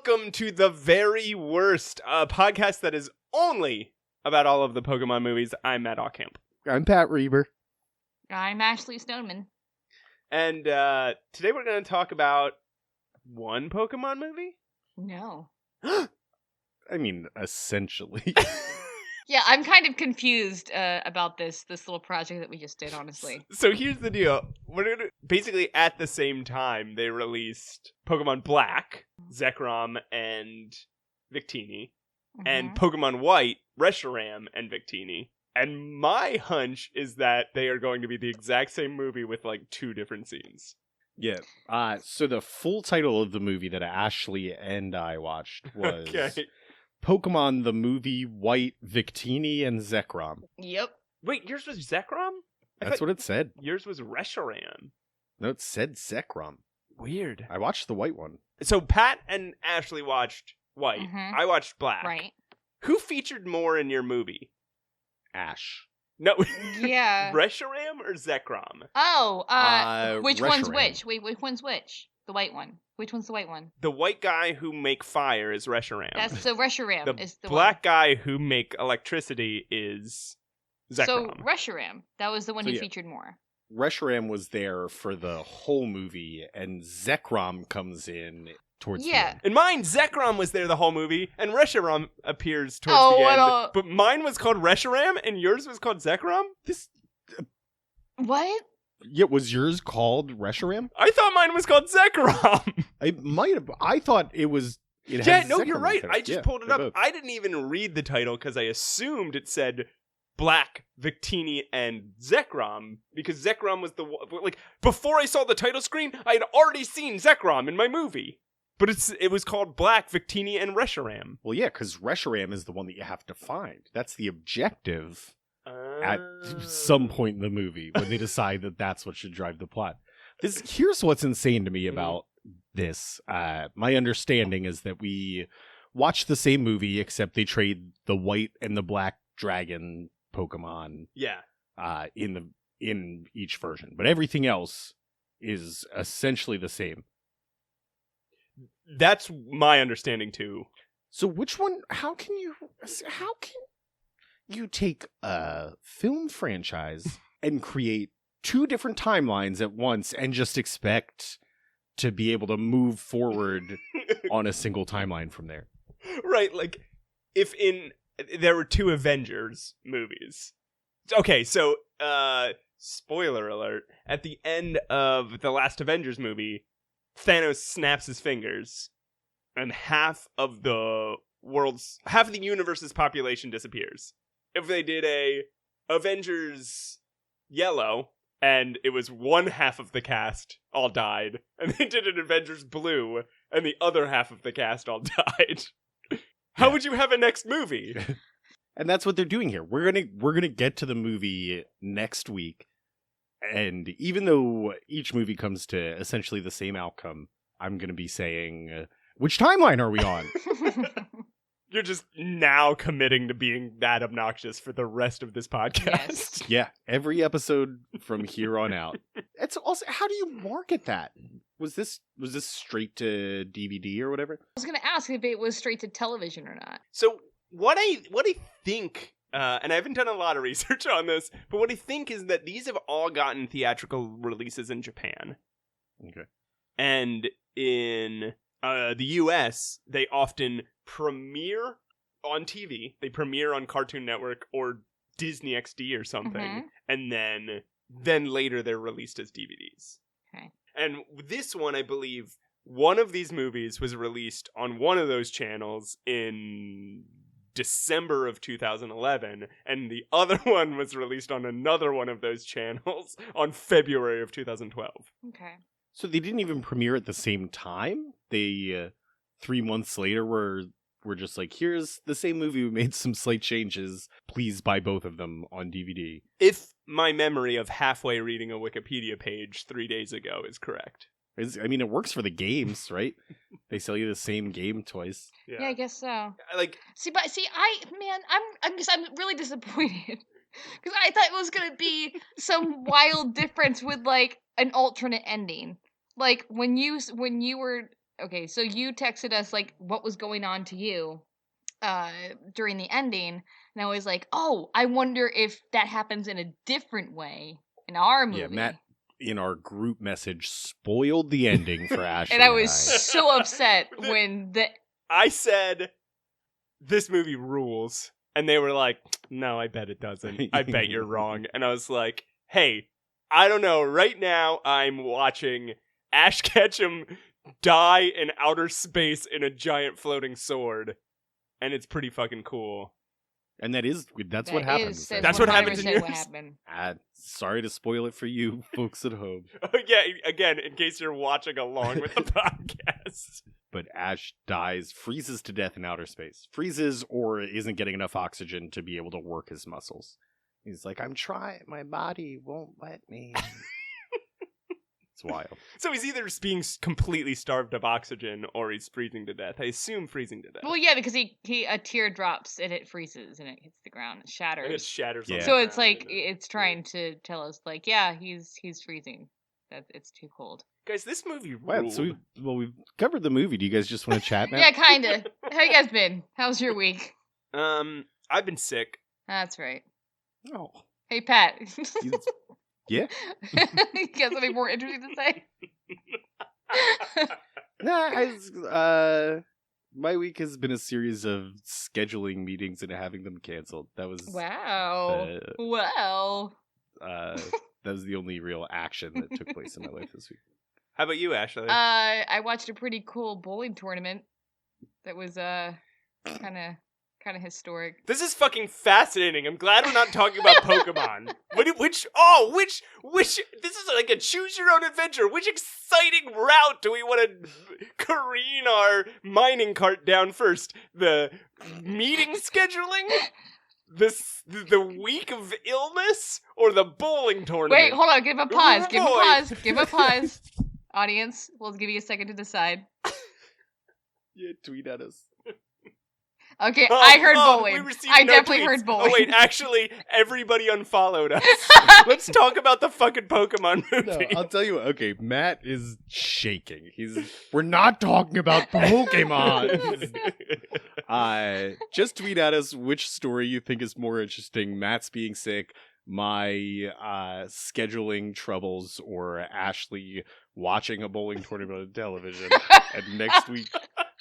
welcome to The Very Worst, a podcast that is only about all of the Pokemon movies. I'm Matt Ockamp. I'm Pat Reber. I'm Ashley Stoneman. And today we're going to talk about one Pokemon movie? No. I mean, essentially. Yeah, I'm kind of confused about this little project that we just did, honestly. So here's the deal. Basically, at the same time, they released Pokemon Black, Zekrom, and Victini, and Pokemon White, Reshiram, and Victini. And my hunch is that they are going to be the exact same movie with, like, two different scenes. Yeah. So the full title of the movie that Ashley and I watched was Pokemon the Movie White, Victini and Zekrom. Yep. Wait, yours was Zekrom? That's what it said. Yours was Reshiram. No, it said Zekrom. Weird. I watched the white one. So Pat and Ashley watched White. I watched Black. Right. Who featured more in your movie? Ash. No. Yeah. Reshiram or Zekrom? Oh, which one's Reshiram. which? Wait, which one's which? The white one. Which one's the white one? The white guy who make fire is Reshiram. That's so Reshiram is the black guy who make electricity is Zekrom. So Reshiram, that was the one who yeah. featured more. Reshiram was there for the whole movie, and Zekrom comes in towards the end. In mine, Zekrom was there the whole movie, and Reshiram appears towards the end. But mine was called Reshiram, and yours was called Zekrom? What? Yeah, was yours called Reshiram? I thought mine was called Zekrom. It might have. I thought it was. It Yeah, had no, Zekrom you're right. in it. I just Yeah, pulled it they're up. both. I didn't even read the title because I assumed it said Black, Victini, and Zekrom, because Zekrom was like, before I saw the title screen, I had already seen Zekrom in my movie. But it was called Black, Victini, and Reshiram. Well, yeah, because Reshiram is the one that you have to find. That's the objective at some point in the movie when they decide that that's what should drive the plot. Here's what's insane to me about this. My understanding is that we watch the same movie, except they trade the white and the black dragon Pokemon. Yeah. In each version, but everything else is essentially the same. That's my understanding too. So which one? How can you take a film franchise and create two different timelines at once and just expect to be able to move forward on a single timeline from there? Right, like if there were two Avengers movies. Okay, so spoiler alert, at the end of the last Avengers movie, Thanos snaps his fingers and half of the universe's population disappears. If they did a Avengers Yellow and it was one half of the cast all died, and they did an Avengers Blue and the other half of the cast all died, how would you have a next movie? And that's what they're doing here. We're gonna get to the movie next week, and even though each movie comes to essentially the same outcome, I'm gonna be saying, which timeline are we on? You're just now committing to being that obnoxious for the rest of this podcast. Yes. Yeah, every episode from here on out. It's also, how do you market that? Was this straight to DVD or whatever? I was going to ask if it was straight to television or not. So what I think, and I haven't done a lot of research on this, but what I think is that these have all gotten theatrical releases in Japan. Okay. And in the US, they often premiere on TV. They premiere on Cartoon Network or Disney XD or something. And then later they're released as DVDs. Okay. And this one, I believe, one of these movies was released on one of those channels in December of 2011, and the other one was released on another one of those channels on February of 2012. Okay. So they didn't even premiere at the same time? They, 3 months later, were just like, here's the same movie, we made some slight changes, please buy both of them on DVD. If my memory of halfway reading a Wikipedia page 3 days ago is correct. I mean, it works for the games, right? They sell you the same game twice. Yeah, I guess so. Like, I'm really disappointed because I thought it was gonna be some wild difference with like an alternate ending. Like when you were okay, so you texted us like what was going on to you during the ending, and I was like, oh, I wonder if that happens in a different way in our movie. Yeah, Matt in our group message spoiled the ending for Ashley and I was so upset when I said this movie rules, and they were like, no, I bet it doesn't. I bet you're wrong. And I was like, hey, I don't know. Right now, I'm watching Ash Ketchum die in outer space in a giant floating sword, and it's pretty fucking cool. And that's what happens. That's what happens in yours. What happened. Sorry to spoil it for you folks at home. Yeah, again, in case you're watching along with the podcast. But Ash dies, freezes to death in outer space. Freezes or isn't getting enough oxygen to be able to work his muscles. He's like, I'm trying, my body won't let me. It's wild. So he's either being completely starved of oxygen or he's freezing to death. I assume freezing to death. Well, yeah, because he a tear drops and it freezes and it hits the ground. It shatters. And it shatters. Yeah. So it's like it's trying to tell us, like, yeah, he's freezing. That it's too cold. Guys, this movie ruled. Wow, so we've covered the movie. Do you guys just want to chat now? Yeah, kinda. How you guys been? How's your week? I've been sick. That's right. Oh. Hey, Pat. Yeah? You got something more interesting to say? Nah, my week has been a series of scheduling meetings and having them canceled. That was wow. Well. That was the only real action that took place in my life this week. How about you, Ashley? I watched a pretty cool bowling tournament that was kind of historic. This is fucking fascinating. I'm glad we're not talking about Pokemon. Which this is like a choose your own adventure. Which exciting route do we want to careen our mining cart down first? The meeting scheduling? The week of illness? Or the bowling tournament? Wait, hold on, give a pause. Ooh, give boy. a pause. Give a pause. Audience, we'll give you a second to decide. Yeah, tweet at us. Okay, I heard bowling. I no definitely tweets. heard bowling. Oh wait, actually, everybody unfollowed us. Let's talk about the fucking Pokemon movie. No, I'll tell you what. Okay, Matt is shaking. We're not talking about Pokemon. Just tweet at us which story you think is more interesting. Matt's being sick, my scheduling troubles, or Ashley watching a bowling tournament on television. And next week,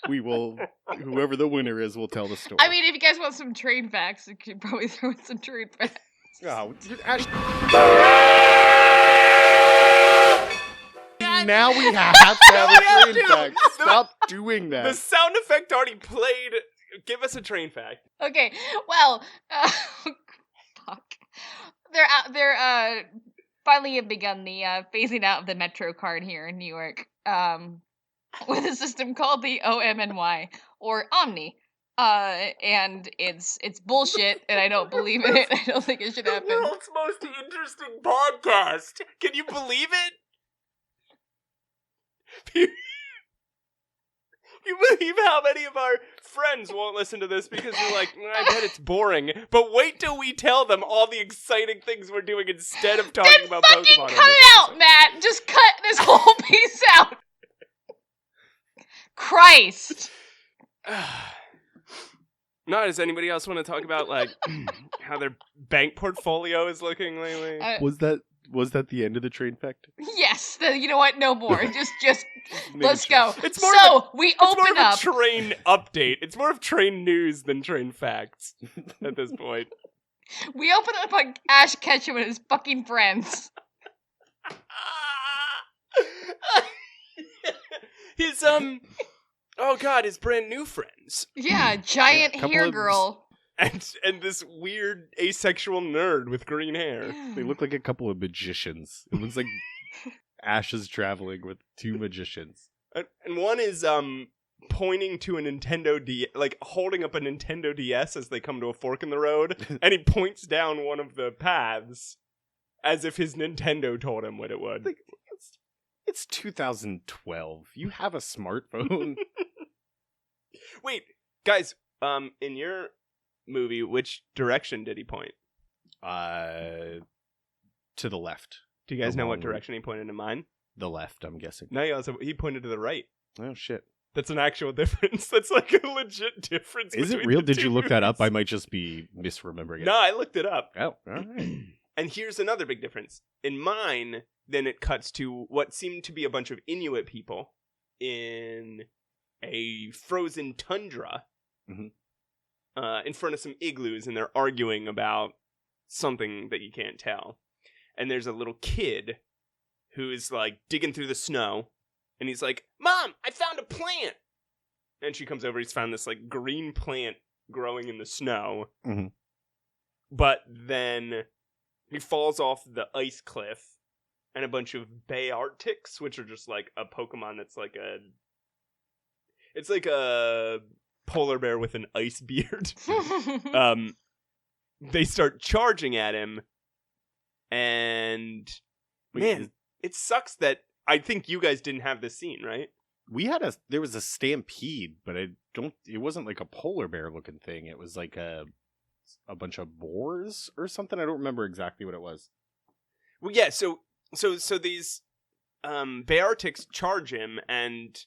whoever the winner is, will tell the story. I mean, if you guys want some train facts, you could probably throw in some train facts. Oh, now we have to have a train fact. Stop doing that. The sound effect already played. Give us a train fact. Okay, well, fuck. They're finally have begun the phasing out of the Metro card here in New York. With a system called the OMNY or Omni. And it's bullshit, and I don't believe in it. I don't think it should happen. The world's most interesting podcast. Can you believe it? You believe how many of our friends won't listen to this because they're like, I bet it's boring. But wait till we tell them all the exciting things we're doing instead of talking about Pokemon. Then fucking cut it out, Matt! Just cut this whole piece out! Christ! No, does anybody else want to talk about like how their bank portfolio is looking lately? Was that the end of the train fact? Yes. You know what? No more. Just let's sure. go. We open more up. Of a train update. It's more of train news than train facts at this point. We open up on Ash Ketchum and his fucking friends. His oh god, his brand new friends. Yeah, giant hair girl. And this weird asexual nerd with green hair. They look like a couple of magicians. It looks like Ash is traveling with two magicians. And one is pointing to a Nintendo DS, like holding up a Nintendo DS as they come to a fork in the road, and he points down one of the paths as if his Nintendo told him what it would. Like, it's 2012. You have a smartphone. Wait, guys, in your movie, which direction did he point? To the left. Do you guys know what direction he pointed in mine? The left, I'm guessing. No, he pointed to the right. Oh, shit. That's an actual difference. That's like a legit difference. Is it between real? the Did you two look that up? I movies. might just be misremembering it. No, I looked it up. Oh, all right. And here's another big difference. In mine, then it cuts to what seemed to be a bunch of Inuit people in a frozen tundra Mhm. In front of some igloos, and they're arguing about something that you can't tell. And there's a little kid who is like digging through the snow, and he's like, "Mom, I found a plant!" And she comes over, he's found this like green plant growing in the snow. Mhm. But then he falls off the ice cliff, and a bunch of Bay Arctics, which are just like a Pokemon that's like it's like a polar bear with an ice beard. They start charging at him, and Wait, man, it sucks that I think you guys didn't have this scene, right? there was a stampede, but it wasn't like a polar bear looking thing. It was like a bunch of boars or something. I don't remember exactly what it was. Well, yeah. So these Bay Arctics charge him, and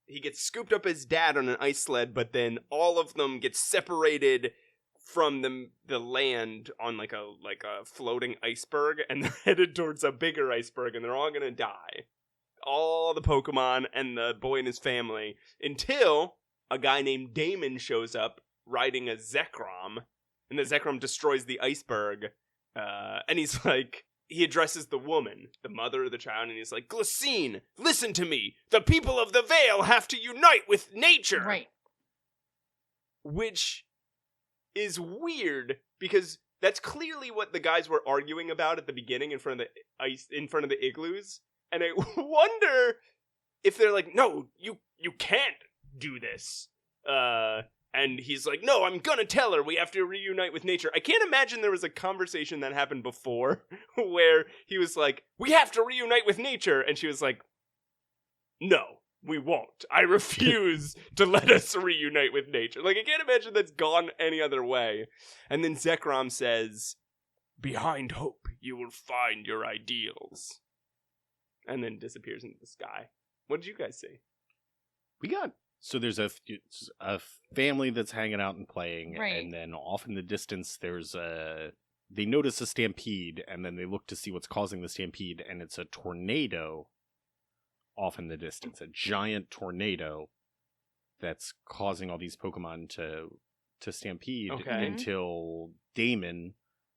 he gets scooped up his dad on an ice sled, but then all of them get separated from the land on like a floating iceberg, and they're headed towards a bigger iceberg, and they're all gonna die. All the Pokemon and the boy and his family, until a guy named Damon shows up riding a Zekrom, and the Zekrom destroys the iceberg, and he's like, he addresses the woman, the mother of the child, and he's like, "Glycine, listen to me! The people of the Vale have to unite with nature!" Right. Which is weird, because that's clearly what the guys were arguing about at the beginning in front of the igloos. And I wonder if they're like, "No, you can't do this." And he's like, "No, I'm gonna tell her we have to reunite with nature." I can't imagine there was a conversation that happened before where he was like, "We have to reunite with nature." And she was like, "No, we won't. I refuse to let us reunite with nature." Like, I can't imagine that's gone any other way. And then Zekrom says, "Behind hope, you will find your ideals." And then disappears into the sky. What did you guys see? So there's a family that's hanging out and playing, Right. and then off in the distance they notice a stampede, and then they look to see what's causing the stampede, and it's a tornado off in the distance, a giant tornado that's causing all these Pokemon to stampede until Damon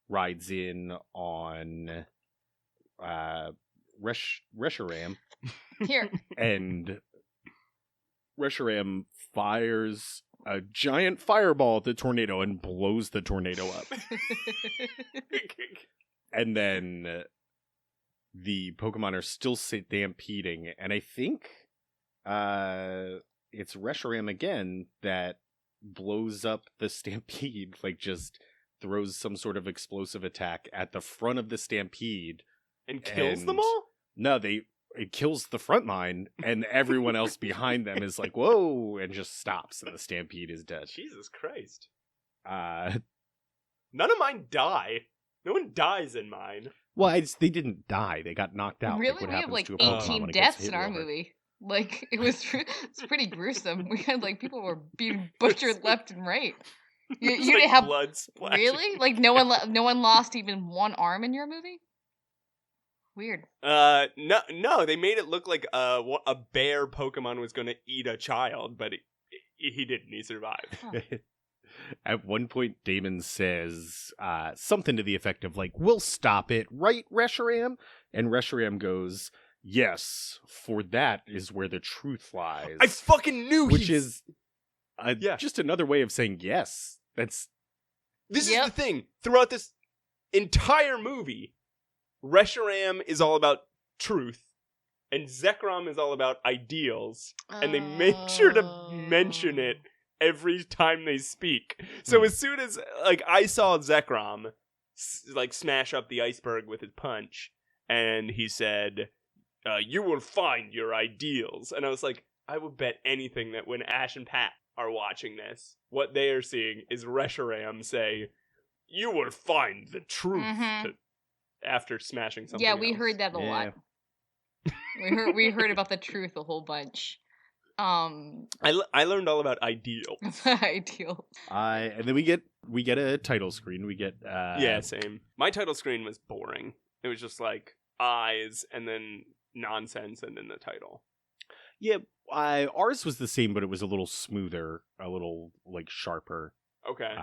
rides in on Reshiram. Here. And Reshiram fires a giant fireball at the tornado and blows the tornado up. And then the Pokemon are still stampeding, and I think it's Reshiram again that blows up the stampede, like just throws some sort of explosive attack at the front of the stampede. And kills them all? No, it kills the front line, and everyone else behind them is like, "Whoa," and just stops, and the stampede is dead. Jesus Christ. None of mine die. No one dies in mine. Well, they didn't die. They got knocked out. Really? Like what We have happens like to a Pokemon 18 when it gets deaths hit in our over. movie. Like, it's pretty gruesome. We had like people were being butchered left and right. You There's, didn't like, have blood splashing. really? Like no one lost even one arm in your movie? Weird. No, they made it look like a bear Pokemon was going to eat a child, but he didn't. He survived. Huh. At one point, Damon says something to the effect of like, "We'll stop it, right, Reshiram?" And Reshiram goes, "Yes, for that is where the truth lies." I fucking knew Which is Yeah. just another way of saying yes. This Yep. is the thing. Throughout this entire movie, Reshiram is all about truth, and Zekrom is all about ideals, and they make sure to mention it every time they speak. So as soon as I saw Zekrom smash up the iceberg with his punch, and he said, "You will find your ideals," and I was like, I would bet anything that when Ash and Pat are watching this, what they are seeing is Reshiram say, "You will find the truth," after smashing something. Yeah, we else. heard that a lot. We heard about the truth a whole bunch. I learned all about ideal. Ideal. And then we get a title screen. We get Yeah, same. My title screen was boring. It was just like eyes and then nonsense and then the title. Yeah, ours was the same, but it was a little smoother, a little like sharper. Okay.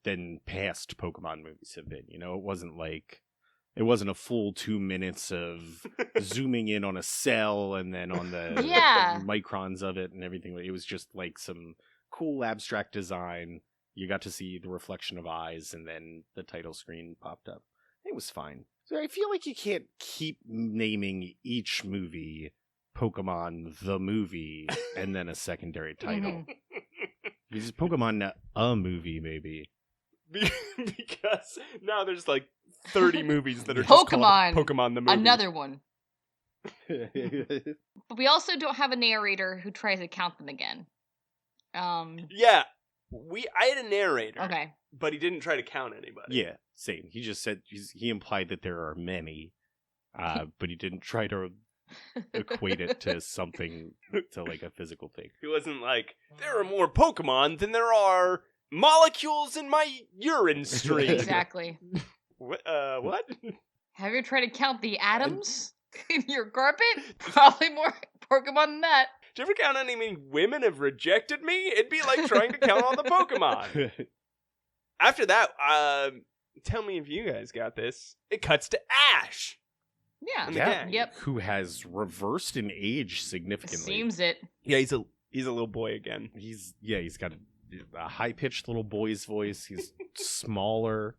Than past Pokemon movies have been. You know, it wasn't a full 2 minutes of zooming in on a cell and then on the microns of it and everything. It was just like some cool abstract design. You got to see the reflection of eyes, and then the title screen popped up. It was fine. So I feel like you can't keep naming each movie Pokemon the movie and then a secondary title. This is Pokemon a movie, maybe. Because now there's like 30 movies that are Pokemon, just called Pokemon the movie. Another one. But we also don't have a narrator who tries to count them again. Yeah, I had a narrator. Okay. But he didn't try to count anybody. Yeah, same. He just said he implied that there are many, but he didn't try to equate it to something, to like a physical thing. He wasn't like, there are more Pokemon than there are molecules in my urine stream. Exactly. What? Have you tried to count the atoms in your carpet? Probably more Pokemon than that. Did you ever count how many women have rejected me? It'd be like trying to count all the Pokemon. After that, tell me if you guys got this. It cuts to Ash. Yeah. Yep. Who has reversed in age significantly. Seems it. Yeah, he's a little boy again. He's got a high-pitched little boy's voice. He's smaller.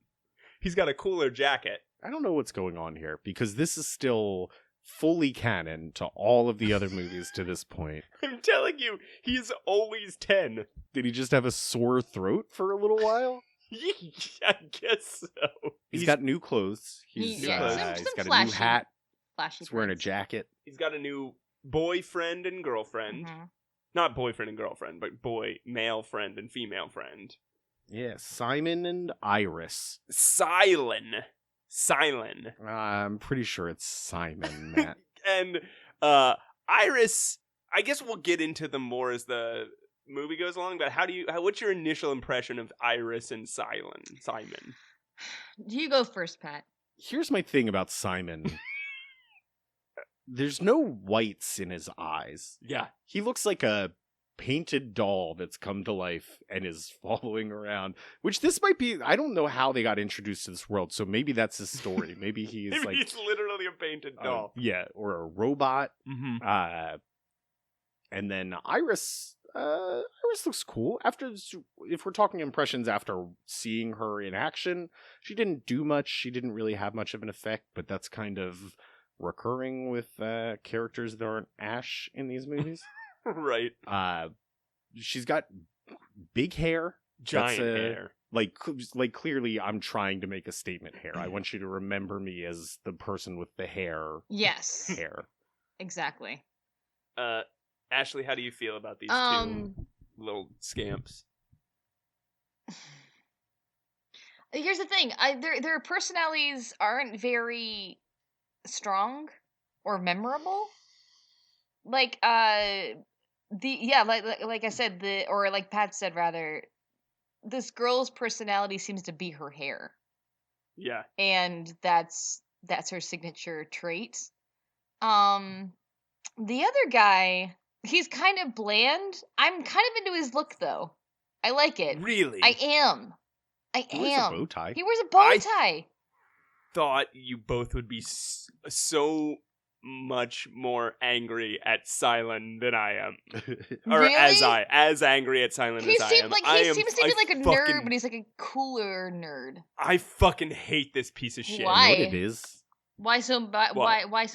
He's got a cooler jacket. I don't know what's going on here, because this is still fully canon to all of the other movies to this point. I'm telling you, he's always 10. Did he just have a sore throat for a little while? I guess so. He's got new clothes. He's got a new hat. He's wearing a jacket. He's got a new boyfriend and girlfriend. Mm-hmm. Not boyfriend and girlfriend, but male friend and female friend. Yeah, Simon and Iris. Silent. I'm pretty sure it's Simon, Matt. And Iris, I guess we'll get into them more as the movie goes along, but what's your initial impression of Iris and Simon? You go first, Pat. Here's my thing about Simon. There's no whites in his eyes. Yeah. He looks like a painted doll that's come to life and is following around, which this might be. I don't know how they got introduced to this world, so maybe that's his story. Maybe he's maybe he's literally a painted doll. Yeah, or a robot. Mm-hmm. And then Iris looks cool. If we're talking impressions after seeing her in action, she didn't do much. She didn't really have much of an effect, but that's kind of recurring with characters that aren't Ash in these movies. Right. She's got big hair. Giant hair. Like clearly I'm trying to make a statement hair. I want you to remember me as the person with the hair. Yes. Hair. Exactly. Ashley, how do you feel about these two little scamps? Here's the thing. Their personalities aren't very strong or memorable. Like like I said, or like Pat said rather, this girl's personality seems to be her hair. Yeah. And that's her signature trait. The other guy, he's kind of bland. I'm kind of into his look though. I like it. Really? I am. He wears a bow tie. He wears a bow tie. Thought you both would be so much more angry at Silent than I am. Or really? as angry at Silent as I am. He seems to be like a nerd, but he's like a cooler nerd. I fucking hate this piece of shit. Why? You know what it is? Why so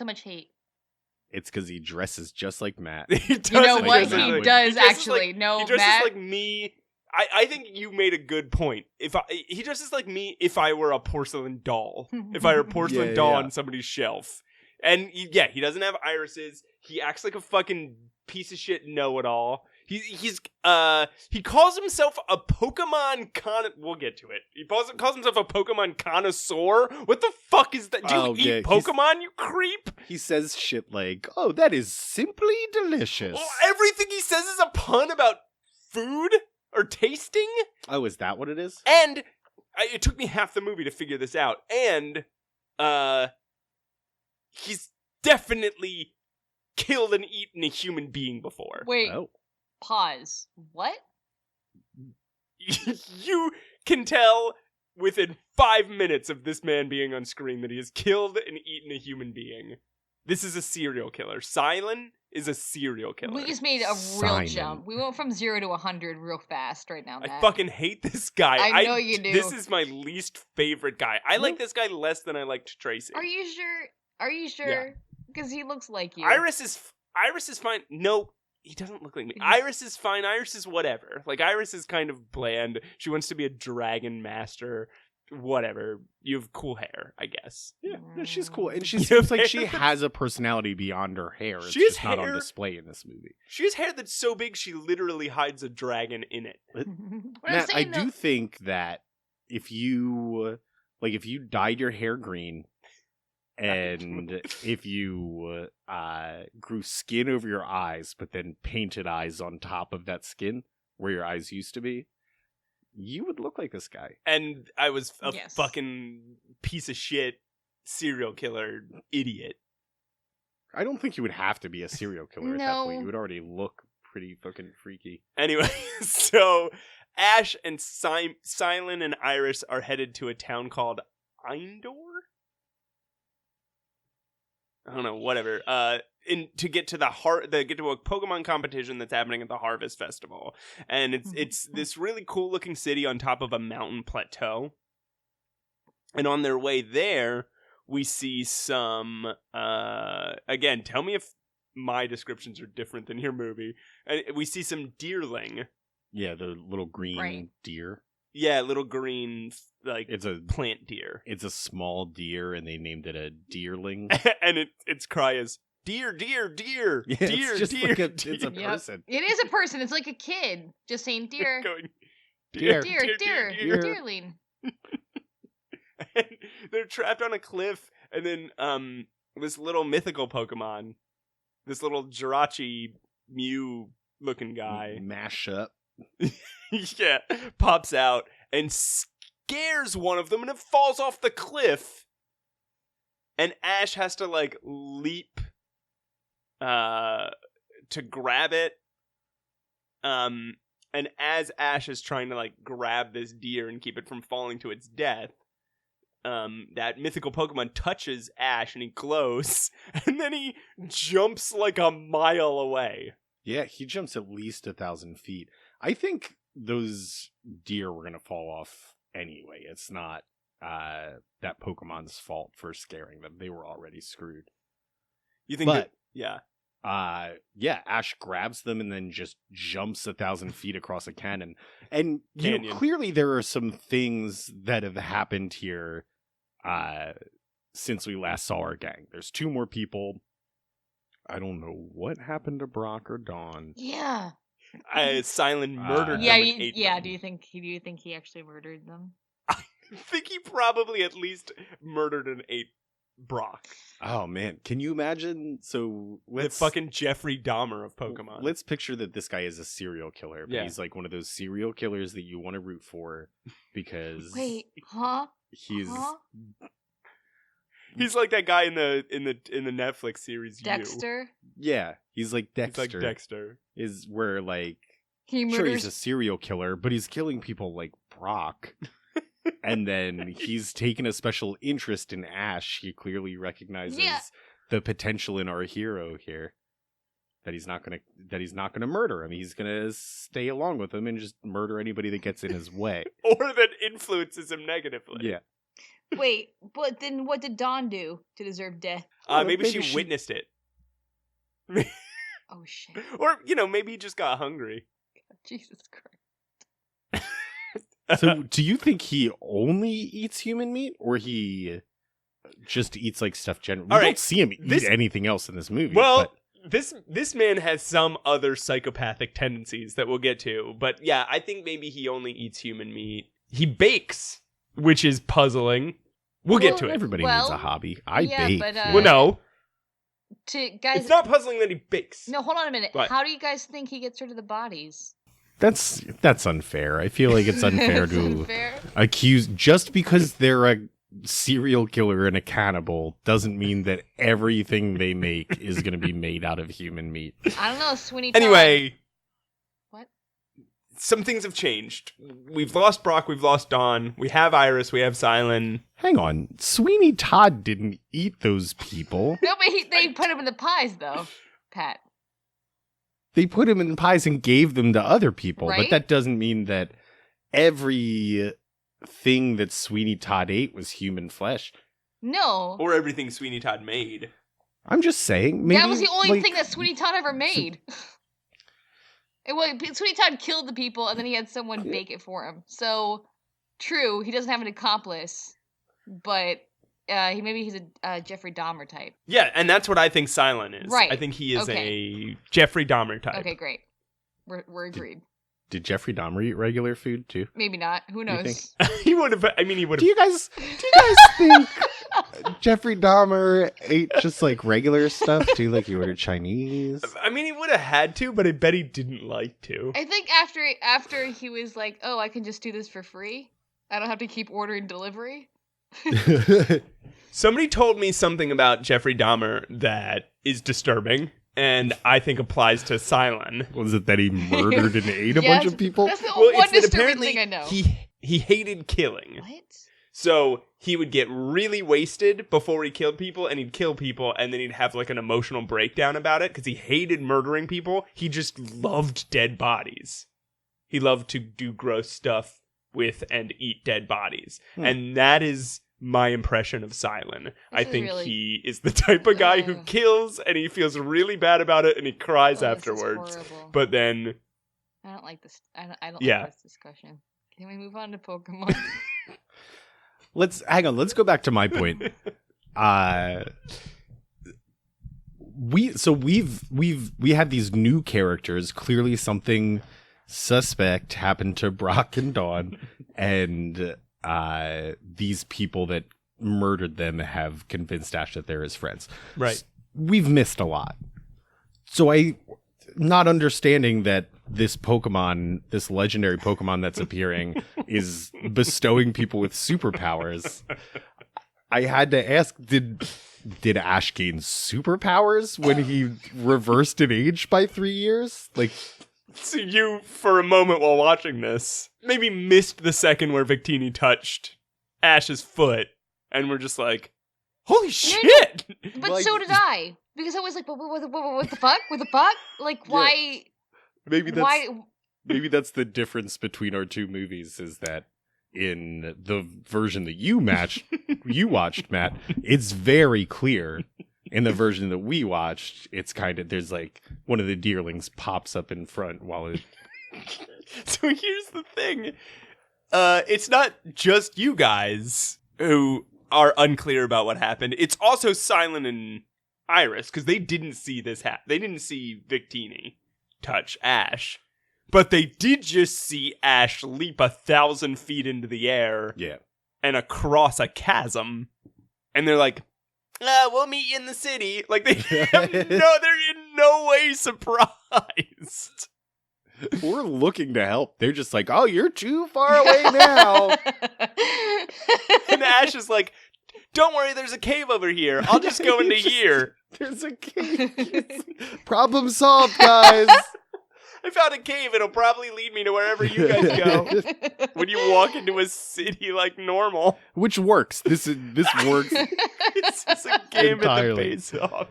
much hate? It's because he dresses just like Matt. You know what? He does actually. He dresses Matt, like me. I think you made a good point. He dresses like me if I were a porcelain doll. If I were a porcelain doll on somebody's shelf. And he doesn't have irises. He acts like a fucking piece of shit know-it-all. He calls himself a Pokemon We'll get to it. He calls himself a Pokemon connoisseur. What the fuck is that? Do you eat Pokemon, you creep? He says shit like, "Oh, that is simply delicious." Well, everything he says is a pun about food or tasting. Oh, is that what it is? And it took me half the movie to figure this out. And he's definitely killed and eaten a human being before. Wait. Pause. What? You can tell within 5 minutes of this man being on screen that he has killed and eaten a human being. This is a serial killer. Silent is a serial killer. We just made a real jump. We went from 0 to 100 real fast right now, Matt. I fucking hate this guy. I know you do. This is my least favorite guy. I like this guy less than I liked Tracy. Are you sure? Are you sure? Because he looks like you. Iris is fine. No, he doesn't look like me. Iris is fine. Iris is whatever. Like, Iris is kind of bland. She wants to be a dragon master. Whatever. You have cool hair, I guess. Yeah, no, she's cool. And she seems like she has a personality beyond her hair. It's just not on display in this movie. She has hair that's so big she literally hides a dragon in it. Matt, I do think that if you dyed your hair green and if you grew skin over your eyes but then painted eyes on top of that skin where your eyes used to be, you would look like this guy. And I was a fucking piece of shit serial killer idiot. I don't think you would have to be a serial killer at that point. You would already look pretty fucking freaky. Anyway, so Ash and Silent and Iris are headed to a town called Eindor? I don't know, whatever. To get to a Pokemon competition that's happening at the Harvest Festival, and it's this really cool looking city on top of a mountain plateau. And on their way there, we see some. Again, tell me if my descriptions are different than your movie. We see some deerling. Yeah, the little green deer. Yeah, little green, it's a plant deer. It's a small deer, and they named it a deerling. And its cry is, deer, deer, deer, yeah, deer, it's deer. Like it's a person. It is a person. It's like a kid just saying deer. Going, deer, deerling. And they're trapped on a cliff, and then this little mythical Pokemon, this little Jirachi Mew looking guy, Mashup. Yeah, pops out and scares one of them, and it falls off the cliff. And Ash has to leap to grab it. And as Ash is trying to grab this deer and keep it from falling to its death, that mythical Pokemon touches Ash and he glows, and then he jumps a mile away. Yeah, he jumps at least 1,000 feet. I think those deer were going to fall off anyway. It's not that Pokemon's fault for scaring them. They were already screwed. You think yeah, Ash grabs them and then just jumps 1,000 feet across a canyon. And clearly there are some things that have happened here since we last saw our gang. There's 2 more people. I don't know what happened to Brock or Dawn. Yeah. Silent murdered them and ate them. Do you think he actually murdered them? I think he probably at least murdered and ate Brock. Oh man, can you imagine? So the fucking Jeffrey Dahmer of Pokemon. Let's picture that this guy is a serial killer, but he's one of those serial killers that you want to root for because He's like that guy in the Netflix series Dexter. Yeah, he's like Dexter. He's like Dexter. Is where he murders. Sure, he's a serial killer, but he's killing people like Brock. And then he's taken a special interest in Ash. He clearly recognizes the potential in our hero here. That he's not gonna murder him. He's gonna stay along with him and just murder anybody that gets in his way, or that influences him negatively. Yeah. Wait, but then what did Dawn do to deserve death? Maybe she witnessed it. Oh shit! Or maybe he just got hungry. Jesus Christ. So, do you think he only eats human meat, or he just eats stuff generally? We don't see him eat anything else in this movie. Well, This man has some other psychopathic tendencies that we'll get to, but yeah, I think maybe he only eats human meat. He bakes, which is puzzling. We'll get to it. Everybody needs a hobby. I bake. But, well, no. Guys, it's not puzzling that he bakes. No, hold on a minute. What? How do you guys think he gets rid of the bodies? That's unfair. I feel like it's unfair to unfair? accuse just because they're a serial killer and a cannibal doesn't mean that everything they make is going to be made out of human meat. I don't know, Sweeney Todd. Anyway, what? Some things have changed. We've lost Brock, we've lost Dawn, we have Iris, we have Silent. Hang on, Sweeney Todd didn't eat those people. No, but they put him in the pies, though, Pat. They put him in pies and gave them to other people, Right? but that doesn't mean that every thing that Sweeney Todd ate was human flesh. No. Or everything Sweeney Todd made. I'm just saying. Maybe, that was the only thing that Sweeney Todd ever made. Sweeney Todd killed the people, and then he had someone bake it for him. So, true, he doesn't have an accomplice, but he's a Jeffrey Dahmer type. Yeah, and that's what I think Silent is. Right. I think he is a Jeffrey Dahmer type. Okay, great. We're agreed. Did Jeffrey Dahmer eat regular food too? Maybe not. Who knows? He would have. I mean, he would have. Do you guys think Jeffrey Dahmer ate just like regular stuff too? Like he ordered Chinese? I mean, he would have had to, but I bet he didn't like to. I think after he was like, "Oh, I can just do this for free. I don't have to keep ordering delivery." Somebody told me something about Jeffrey Dahmer that is disturbing, and I think applies to Silent. Was it that he murdered and ate a bunch of people? That's the Well, one it's that disturbing apparently thing I know. he hated killing. What? So he would get really wasted before he killed people, and he'd kill people, and then he'd have like an emotional breakdown about it because he hated murdering people. He just loved dead bodies. He loved to do gross stuff with and eat dead bodies. And that is my impression of Silent. I think he is the type of guy who kills, and he feels really bad about it, and he cries afterwards. But then... I don't like this. I don't like this discussion. Can we move on to Pokemon? Let's go back to my point. We had these new characters. Clearly something suspect happened to Brock and Dawn, and these people that murdered them have convinced Ash that they're his friends. Right. We've missed a lot. So not understanding that this Pokemon, this legendary Pokemon that's appearing, is bestowing people with superpowers. I had to ask, did Ash gain superpowers when he reversed in age by 3 years? Like, so you, for a moment while watching this, maybe missed the second where Victini touched Ash's foot, and we're just like, holy shit! But like, so did I. Because I was like, what the fuck? What the fuck? Like, why... Yeah. Maybe that's the difference between our two movies, is that in the version that you watched, Matt, it's very clear. In the version that we watched, it's kind of, there's like one of the deerlings pops up in front while it... So here's the thing. It's not just you guys who are unclear about what happened. It's also Silent and Iris, because they didn't see this happen. They didn't see Victini touch Ash, but they did just see Ash leap 1,000 feet into the air, and across a chasm, and they're like, we'll meet you in the city. Like, they're in no way surprised. We're looking to help. They're just like, oh, you're too far away now. And Ash is like, don't worry, there's a cave over here. I'll just go into here. There's a cave. Problem solved, guys. I found a cave. It'll probably lead me to wherever you guys go. When you walk into a city like normal. Which works. This works. It's just a game that pays off.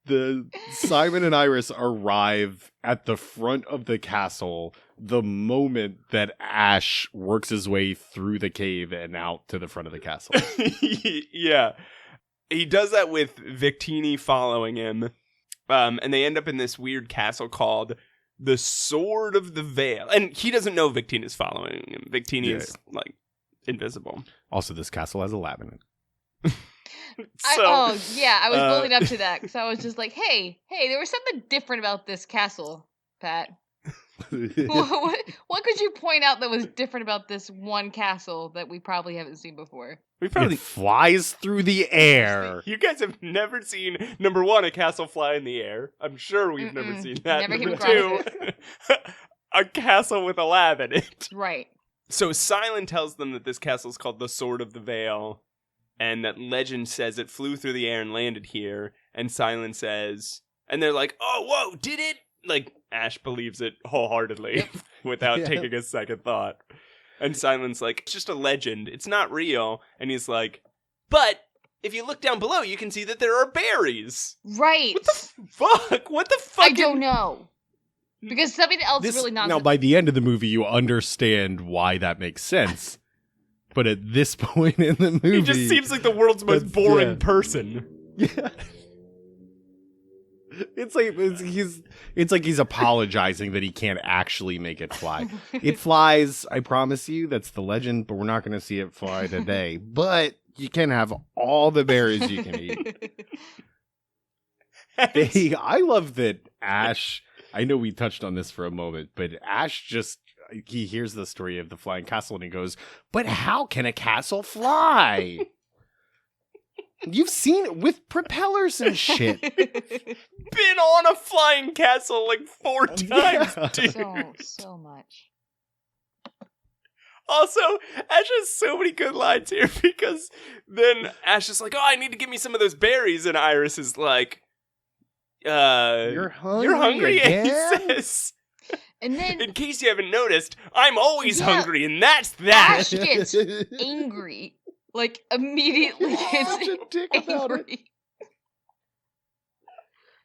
The Simon and Iris arrive at the front of the castle the moment that Ash works his way through the cave and out to the front of the castle. Yeah. He does that with Victini following him. And they end up in this weird castle called the Sword of the Veil. And he doesn't know Victini is following him. Victini is, like, invisible. Also, this castle has a lab in it. I was building up to that because I was just like, hey, there was something different about this castle, Pat. What could you point out that was different about this one castle that we probably haven't seen before? It flies through the air. You guys have never seen, number one, a castle fly in the air. I'm sure we've never seen that. Never number came across two, a castle with a lab in it. Right. So Silent tells them that this castle is called the Sword of the Veil, and that legend says it flew through the air and landed here. And Silent says, and they're like, "Oh, whoa, did it?" Like, Ash believes it wholeheartedly without taking a second thought. And Silent's like, "It's just a legend. It's not real." And he's like, "But if you look down below, you can see that there are berries." Right. What the fuck? What the fuck? I don't know. Because something else really not. Now, by the end of the movie, you understand why that makes sense. But at this point in the movie, he just seems like the world's most boring person. Yeah. It's like he's apologizing that he can't actually make it fly. It flies, I promise you. That's the legend, but we're not going to see it fly today. But you can have all the berries you can eat. I love that Ash. I know we touched on this for a moment, but Ash he hears the story of the flying castle and he goes, "But how can a castle fly?" You've seen it with propellers and shit. Been on a flying castle like 4 times, dude. So much. Also, Ash has so many good lines here because then Ash is like, "Oh, I need to give me some of those berries," and Iris is like, You're hungry again? again? He says. And then, in case you haven't noticed, I'm always hungry, and that's that. Ash gets angry. Like, immediately gets such a dick about it.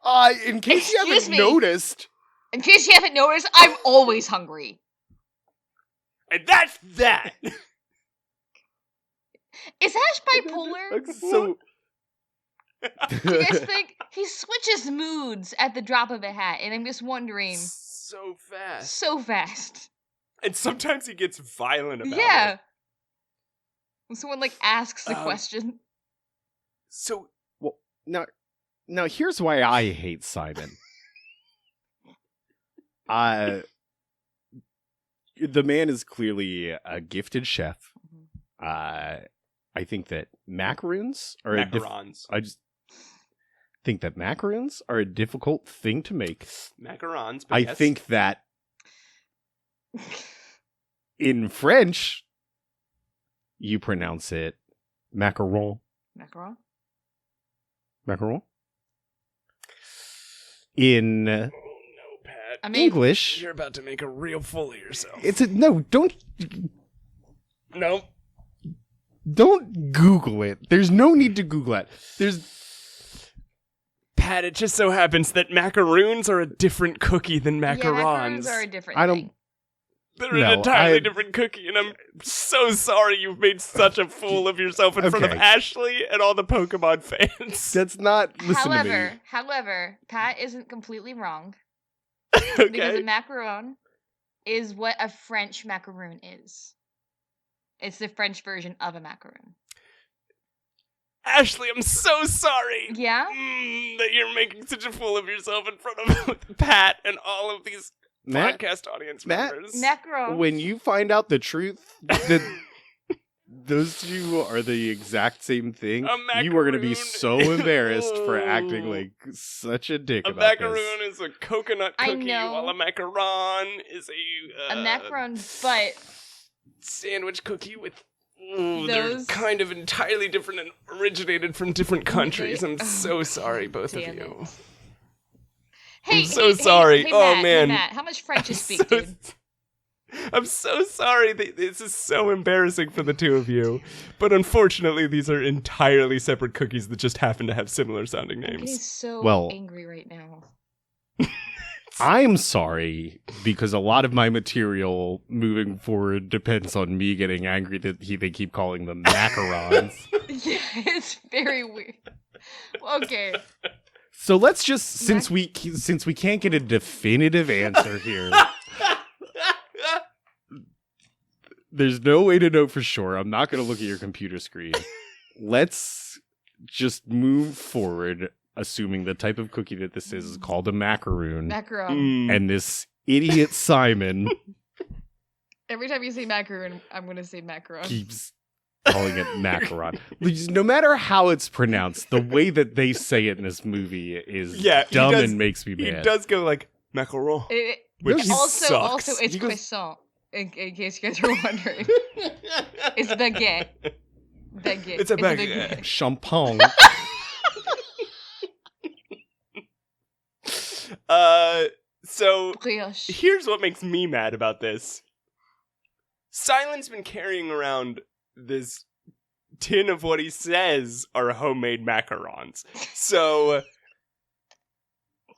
angry. In case you haven't noticed. In case you haven't noticed, I'm always hungry. And that's that. Is Ash bipolar? So... Do you guys think he switches moods at the drop of a hat? And I'm just wondering. So fast. So fast. And sometimes he gets violent about it. Yeah. When someone asks the question. So, well, now here's why I hate Simon. The man is clearly a gifted chef. I think that macaroons are I just think that macaroons are a difficult thing to make. Macarons, but I think that in French, you pronounce it macaron. Macaron? Macaron? In English... You're about to make a real fool of yourself. No. Don't Google it. There's no need to Google it. Pat, it just so happens that macaroons are a different cookie than macarons. Yeah, macaroons are a different thing. They're an entirely different cookie, and I'm so sorry you've made such a fool of yourself in front of Ashley and all the Pokemon fans. That's not... Listen to me. However, Pat isn't completely wrong. Okay. Because a macaron is what a French macaroon is. It's the French version of a macaroon. Ashley, I'm so sorry. Yeah? That you're making such a fool of yourself in front of Pat and all of these podcast audience members. Macaron. When you find out the truth that those two are the exact same thing, you are going to be so embarrassed for acting like such a dick about this. A macaroon is a coconut cookie, while a macaron is a macaron, but... sandwich cookie with... they're kind of entirely different and originated from different countries. I'm so sorry, both of you. Hey, I'm so sorry. Hey, oh, Matt, man. Hey, Matt, how much French you speak, dude? I'm so sorry. This is so embarrassing for the two of you. But unfortunately, these are entirely separate cookies that just happen to have similar sounding names. I'm getting so angry right now. I'm sorry, because a lot of my material moving forward depends on me getting angry that they keep calling them macarons. Yeah, it's very weird. Okay. So let's just, since we can't get a definitive answer here, there's no way to know for sure. I'm not going to look at your computer screen. Let's just move forward, assuming the type of cookie that this is called a macaroon. Macaron. And this idiot Simon Every time you say macaroon, I'm going to say macaron. keeps calling it macaron. No matter how it's pronounced, the way that they say it in this movie is dumb and makes me mad. He does go like macaron, which also, sucks. it's croissant. In case you guys are wondering, it's baguette. Baguette. It's a baguette. Champagne. So Brioche. here's what makes me mad about this. Silent's been carrying around this tin of what he says are homemade macarons. So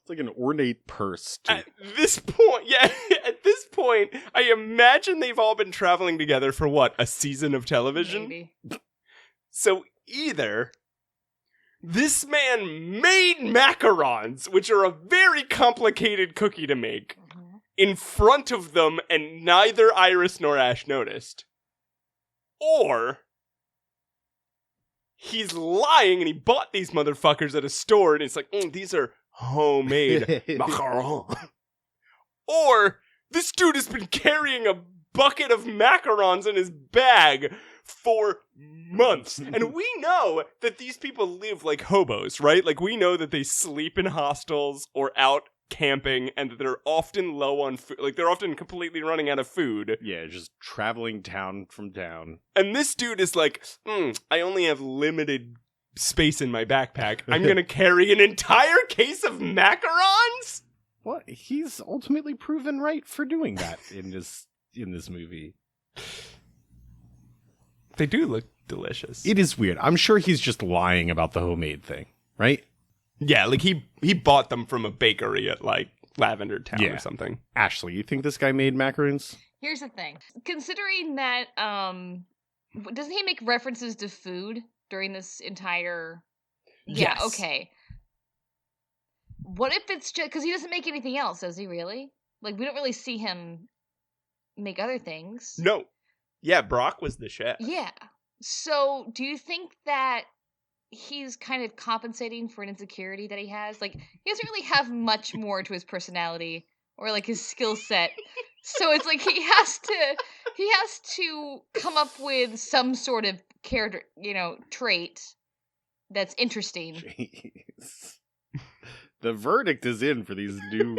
It's like an ornate purse. at this point, I imagine they've all been traveling together for what, a season of television? Maybe. So either this man made macarons, which are a very complicated cookie to make, in front of them, and neither Iris nor Ash noticed. Or he's lying and he bought these motherfuckers at a store and it's like, these are homemade macarons. Or this dude has been carrying a bucket of macarons in his bag for months. And we know that these people live like hobos, right? Like, we know that they sleep in hostels or out camping and that they're often low on food. Like, they're often completely running out of food. Yeah, just traveling town from town. And this dude is like, I only have limited space in my backpack. I'm going to carry an entire case of macarons? Well, he's ultimately proven right for doing that in this movie. They do look delicious. It is weird. I'm sure he's just lying about the homemade thing, right? Yeah, like he bought them from a bakery at like Lavender Town or something. Ashley, you think this guy made macaroons? Here's the thing. Considering that, doesn't he make references to food during this entire... Yes. Yeah, okay. What if it's just... Because he doesn't make anything else, does he really? Like, we don't really see him make other things. No. Yeah, Brock was the chef. Yeah. So, do you think that he's kind of compensating for an insecurity that he has? Like, he doesn't really have much more to his personality or like his skill set. So it's like he has to come up with some sort of character, trait that's interesting. Jeez. The verdict is in for these new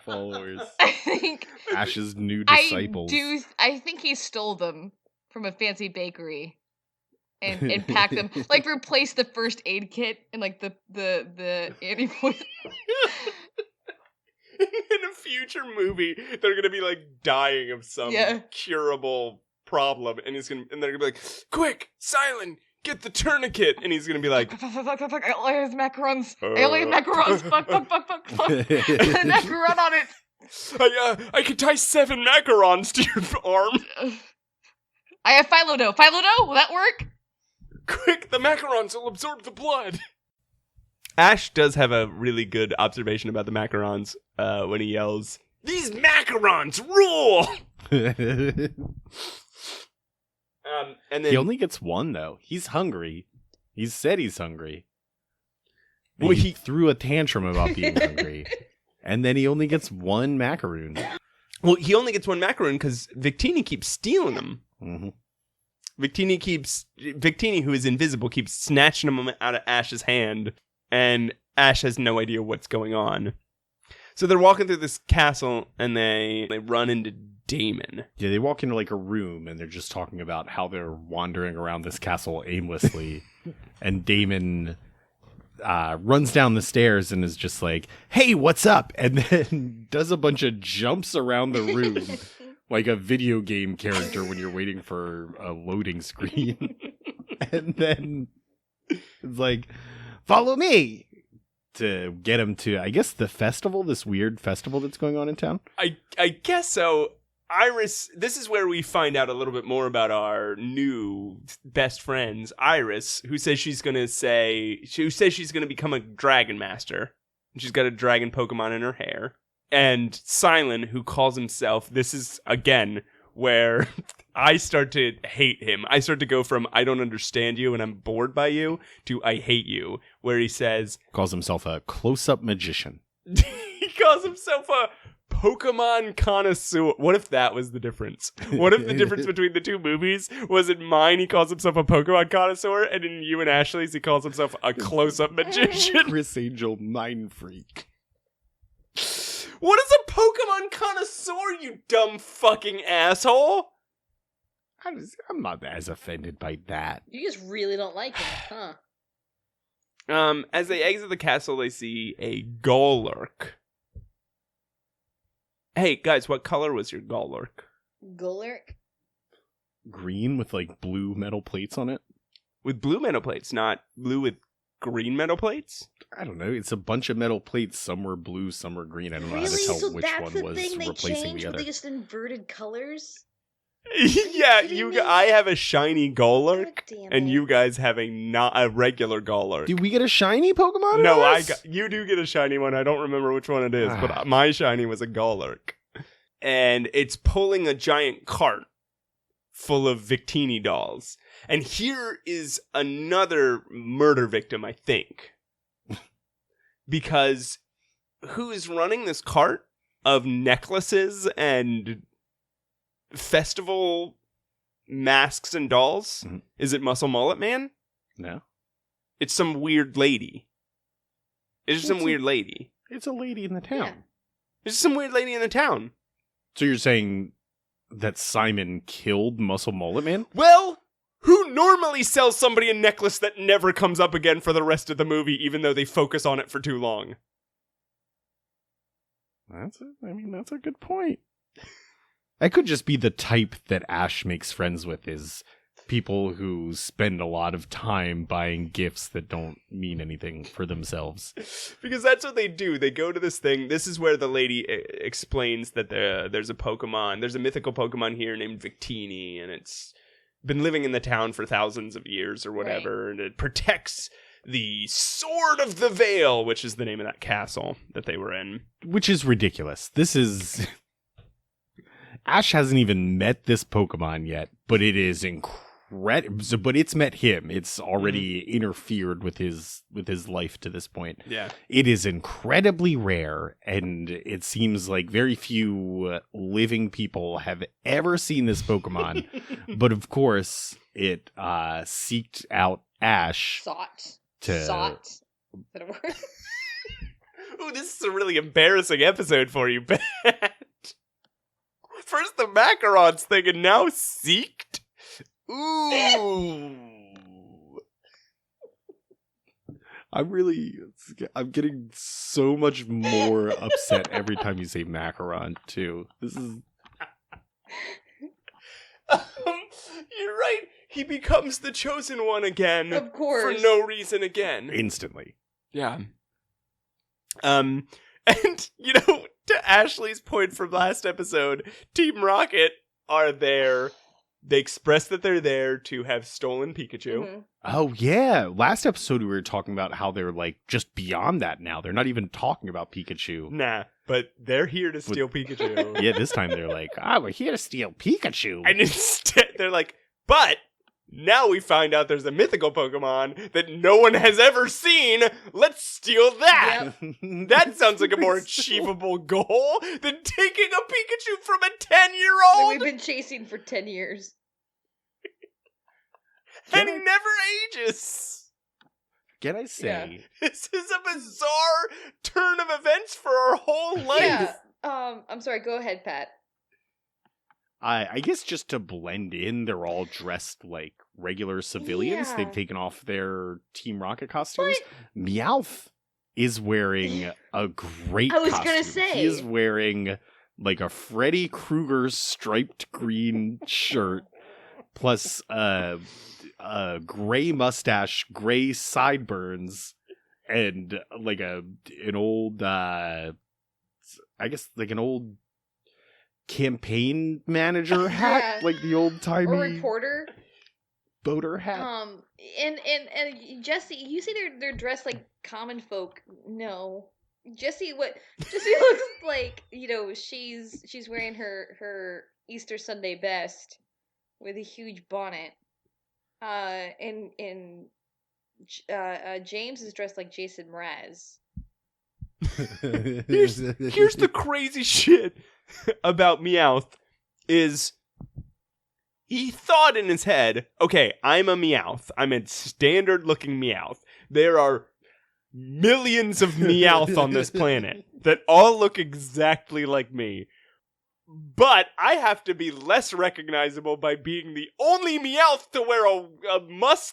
followers. I think Ash's new disciples. I think he stole them from a fancy bakery and packed them. Like, replace the first aid kit and like the antipoison. In a future movie, they're gonna be like dying of some curable problem, and they're gonna be like, "Quick, Silent, get the tourniquet!" And he's gonna be like, "Fuck, I only have macarons. I only have macarons. Fuck. Macaron on it. I could tie 7 macarons to your arm. I have phyllo dough. Phyllo dough? Will that work? Quick, the macarons will absorb the blood." Ash does have a really good observation about the macarons when he yells, "These macarons rule!" And then he only gets one, though. He's hungry. He said he's hungry. Well, he threw a tantrum about being hungry. And then he only gets one macaroon. Well, he only gets one macaroon because Victini keeps stealing them. Mm-hmm. Victini, who is invisible, keeps snatching them out of Ash's hand. And Ash has no idea what's going on. So they're walking through this castle, and they run into Damon. Yeah, they walk into like a room, and they're just talking about how they're wandering around this castle aimlessly. And Damon runs down the stairs and is just like, "Hey, what's up?" And then does a bunch of jumps around the room like a video game character when you're waiting for a loading screen. And then it's like, "Follow me," to get him to, I guess, the festival, this weird festival that's going on in town. I guess so. Iris, this is where we find out a little bit more about our new best friends, Iris, who says she's going to become a dragon master. And she's got a dragon Pokemon in her hair. And Silent, who calls himself, this is, again, where I start to hate him. I start to go from I don't understand you and I'm bored by you to I hate you, where he says... Calls himself a close-up magician. He calls himself a Pokemon connoisseur. What if that was the difference? What if the difference between the two movies was in mine he calls himself a Pokemon connoisseur, and in you and Ashley's he calls himself a close-up magician? Chris Angel mind freak. What is a Pokemon connoisseur, you dumb fucking asshole? I'm not as offended by that. You just really don't like him, huh? As they exit the castle, they see a Golurk. Hey, guys, what color was your Golurk? Golurk? Green with, like, blue metal plates on it? With blue metal plates, not blue with green metal plates? I don't know. It's a bunch of metal plates. Some were blue, some were green. I don't know how Really? to tell So which that's one the was thing they replacing changed, the but other. they just inverted colors? Yeah, kidding me? I have a shiny Golurk, God damn and it. you guys have a regular Golurk. Do we get a shiny Pokemon? No, you do get a shiny one. I don't remember which one it is, but my shiny was a Golurk. And it's pulling a giant cart full of Victini dolls. And here is another murder victim, I think. Because who is running this cart of necklaces and festival masks and dolls? Mm-hmm. Is it Muscle Mullet Man? No. It's some weird lady. It's just some weird lady. It's a lady in the town. Yeah. It's just some weird lady in the town. So you're saying that Simon killed Muscle Mullet Man? Well, who normally sells somebody a necklace that never comes up again for the rest of the movie, even though they focus on it for too long? That's a good point. That could just be the type that Ash makes friends with, is people who spend a lot of time buying gifts that don't mean anything for themselves. Because that's what they do. They go to this thing. This is where the lady explains that there's a Pokemon. There's a mythical Pokemon here named Victini, and it's been living in the town for thousands of years or whatever, right. And it protects the Sword of the Veil, which is the name of that castle that they were in. Which is ridiculous. This is... Ash hasn't even met this Pokemon yet, but it is incredible. But it's met him. It's already interfered with his life to this point. Yeah. It is incredibly rare, and it seems like very few living people have ever seen this Pokemon. But of course, it seeked out Ash. Sought. Is that a word? Ooh, this is a really embarrassing episode for you, Ben. First the macarons thing, and now seeked? Ooh. I'm getting so much more upset every time you say macaron, too. This is... You're right. He becomes the chosen one again. Of course. For no reason again. Instantly. Yeah. And, to Ashley's point from last episode, Team Rocket are there. They express that they're there to have stolen Pikachu. Mm-hmm. Oh, yeah. Last episode, we were talking about how they're, like, just beyond that now. They're not even talking about Pikachu. Nah, but they're here to steal Pikachu. Yeah, this time they're like, we're here to steal Pikachu. And instead, they're like, but now we find out there's a mythical Pokemon that no one has ever seen. Let's steal that. Yep. That sounds like a more achievable goal than taking a Pikachu from a 10-year-old. That we've been chasing for 10 years. And he never ages. Can I say... This is a bizarre turn of events for our whole life. Yeah. I'm sorry, go ahead, Pat. I guess just to blend in, they're all dressed like regular civilians. Yeah. They've taken off their Team Rocket costumes. Meowth is wearing a great I was costume. gonna say. He is wearing like a Freddy Krueger striped green shirt, plus a gray mustache, gray sideburns, and like an old, I guess like an old campaign manager hat, like the old timey or reporter boater hat. And Jesse, you say they're dressed like common folk. No, Jesse looks like, she's wearing her Easter Sunday best, with a huge bonnet. And James is dressed like Jason Mraz. Here's the crazy shit about Meowth is he thought in his head, okay, I'm a Meowth. I'm a standard-looking Meowth. There are millions of Meowth on this planet that all look exactly like me. But I have to be less recognizable by being the only Meowth to wear a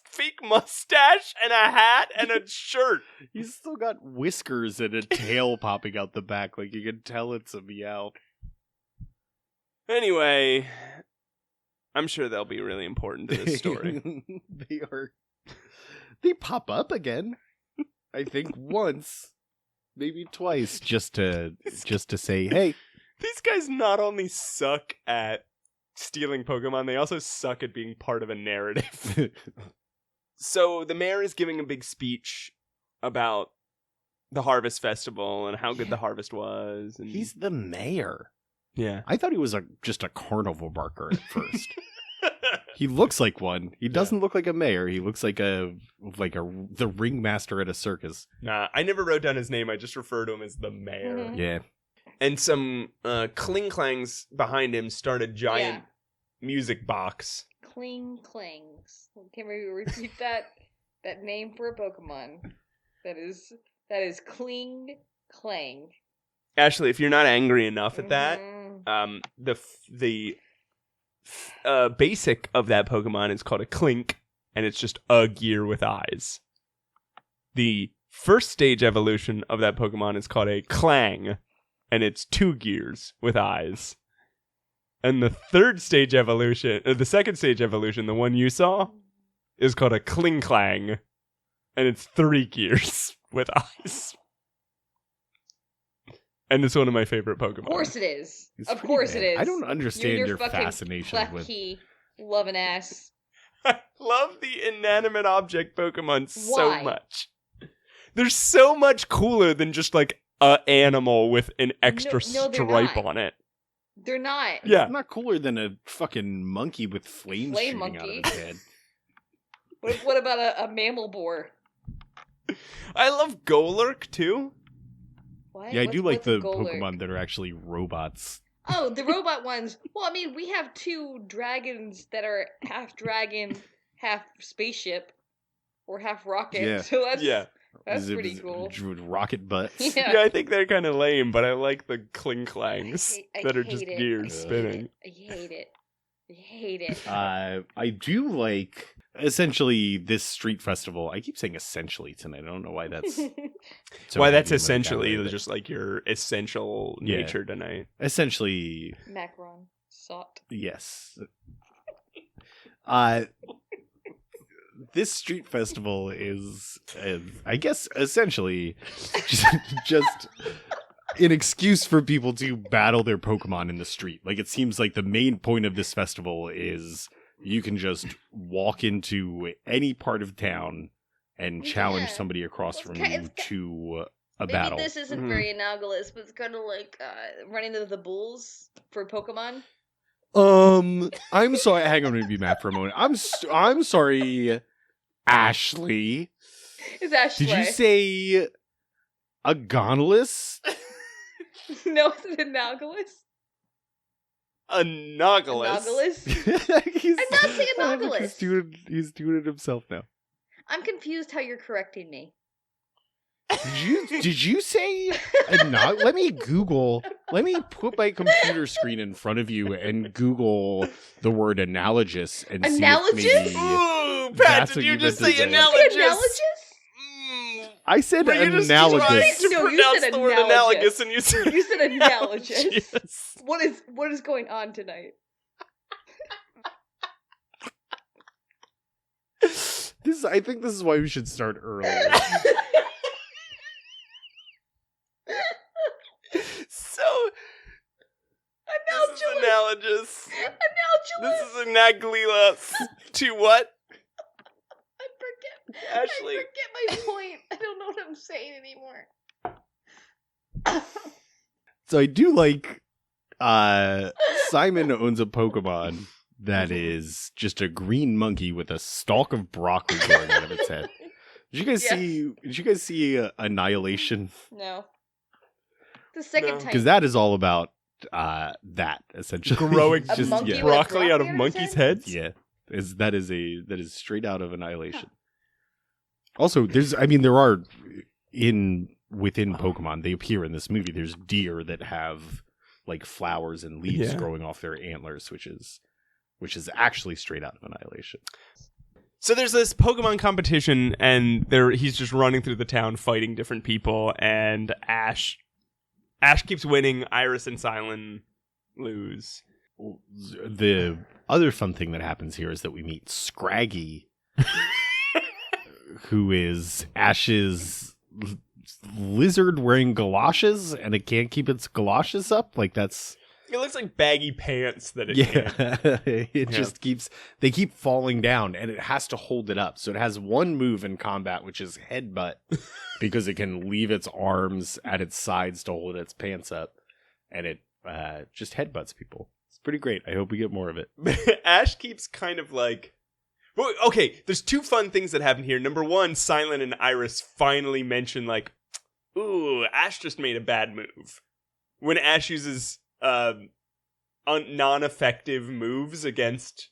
fake mustache and a hat and a shirt. He's still got whiskers and a tail popping out the back. Like, you can tell it's a Meowth. Anyway, I'm sure they'll be really important to this story. They are. They pop up again. I think once, maybe twice, just to say, hey. These guys not only suck at stealing Pokemon, they also suck at being part of a narrative. So the mayor is giving a big speech about the Harvest Festival and how good the harvest was. And he's the mayor. Yeah. I thought he was just a carnival barker at first. He looks like one. He doesn't look like a mayor. He looks like the ringmaster at a circus. Nah, I never wrote down his name. I just refer to him as the mayor. Mhm. Yeah. And some cling-clangs behind him start a giant music box. Clings. Can we repeat that name for a Pokemon? That is Cling Clang. Ashley, if you're not angry enough at that, Mhm. the basic of that Pokemon is called a Clink, and it's just a gear with eyes. The first stage evolution of that Pokemon is called a Clang, and it's 2 gears with eyes. And the second stage evolution, the one you saw, is called a Kling Clang, and it's 3 gears with eyes. And it's one of my favorite Pokemon. Of course it is. It's Of pretty course bad. it is. I don't understand your fucking fascination with... Klefki loving ass. I love the inanimate object Pokemon so Why? much. They're so much cooler than just like a animal with an extra No, they're stripe not. on it. They're not. Yeah. It's not cooler than a fucking monkey with flames Flame shooting out of monkey. his head. What about a mammal boar? I love Golurk too. What? Yeah, I do like what's a the Golurk? Pokemon that are actually robots. Oh, the robot ones. Well, I mean, we have 2 dragons that are half dragon, half spaceship, or half rocket. Yeah. So that's Zip- pretty cool. With rocket butts. Yeah. Yeah, I think they're kind of lame, but I like the Kling Clangs I that are hate just it. gears spinning. I hate it. I hate it. I do like, essentially, this street festival. I keep saying essentially tonight. I don't know why that's... so Why that's heavy in my essentially vocabulary, just like your essential Yeah. nature tonight. but essentially, Macron. Sot. yes. This street festival is, I guess, essentially just an excuse for people to battle their Pokemon in the street. Like, it seems like the main point of this festival is you can just walk into any part of town and challenge Yeah. somebody across Well, from it's you ki- to a Maybe battle. this isn't Mhm. very analogous, but it's kind of like running into the bulls for Pokemon. I'm sorry. Hang on, let me be mad for a moment. I'm sorry, Ashley. It's Ashley. Did you say a Gonolus? No, it's an analogous. A Nautilus. Nautilus? He's, I'm not saying I think Nautilus. He's doing it himself now. I'm confused how you're correcting me. Did you say let me Google. Let me put my computer screen in front of you and Google the word analogous and Analogous? see if maybe Ooh, Pat, That's did what you you just meant say to say. analogous? Analogous? Mm. I said Were you just analogous. trying to No, you pronounce said the word analogous. analogous and you said You said analogous. Yes. What is going on tonight? I think this is why we should start early. So this is Analogous. analogous. Analogous. This is analogous to what? I forget. Ashley. I forget my point. I don't know what I'm saying anymore. So I do like Simon owns a Pokemon that is just a green monkey with a stalk of broccoli growing out of its head. Did you guys see? Did you guys see Annihilation? No. The second time. Because that is all about that essentially growing A monkey with broccoli out of broccoli on his monkeys' head? heads. Yeah, that is straight out of Annihilation. Also, there are within Pokemon, they appear in this movie. There's deer that have like flowers and leaves growing off their antlers, which is actually straight out of Annihilation. So there's this Pokemon competition, and he's just running through the town fighting different people, and Ash keeps winning. Iris and Silent lose. The other fun thing that happens here is that we meet Scraggy, who is Ash's lizard wearing galoshes, and it can't keep its galoshes up. Like that's. It looks like baggy pants that it can't. Just they keep falling down, and it has to hold it up. So it has one move in combat, which is headbutt, because it can leave its arms at its sides to hold its pants up, and it just headbutts people. It's pretty great. I hope we get more of it. Ash keeps kind of like... Well, okay, there's two fun things that happen here. Number one, Silent and Iris finally mention like, ooh, Ash just made a bad move. When Ash uses... non-effective moves against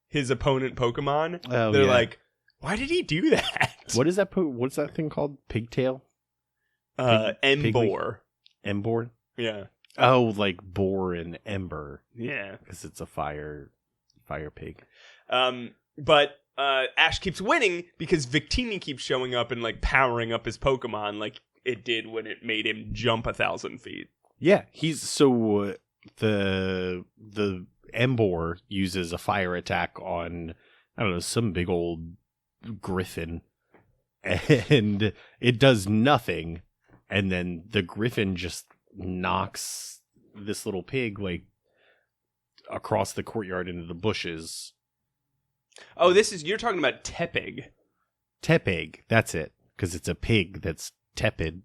his opponent Pokemon. They're like, why did he do that? What is that? What's that thing called? Pigtail? Embor. Embor? Yeah. Oh, like boar and ember. Yeah. Because it's a fire pig. But Ash keeps winning because Victini keeps showing up and like powering up his Pokemon like it did when it made him jump 1,000 feet. Yeah, the Embor uses a fire attack on, I don't know, some big old griffin, and it does nothing, and then the griffin just knocks this little pig like across the courtyard into the bushes. Oh, you're talking about Tepig. Tepig, that's it, because it's a pig that's tepid.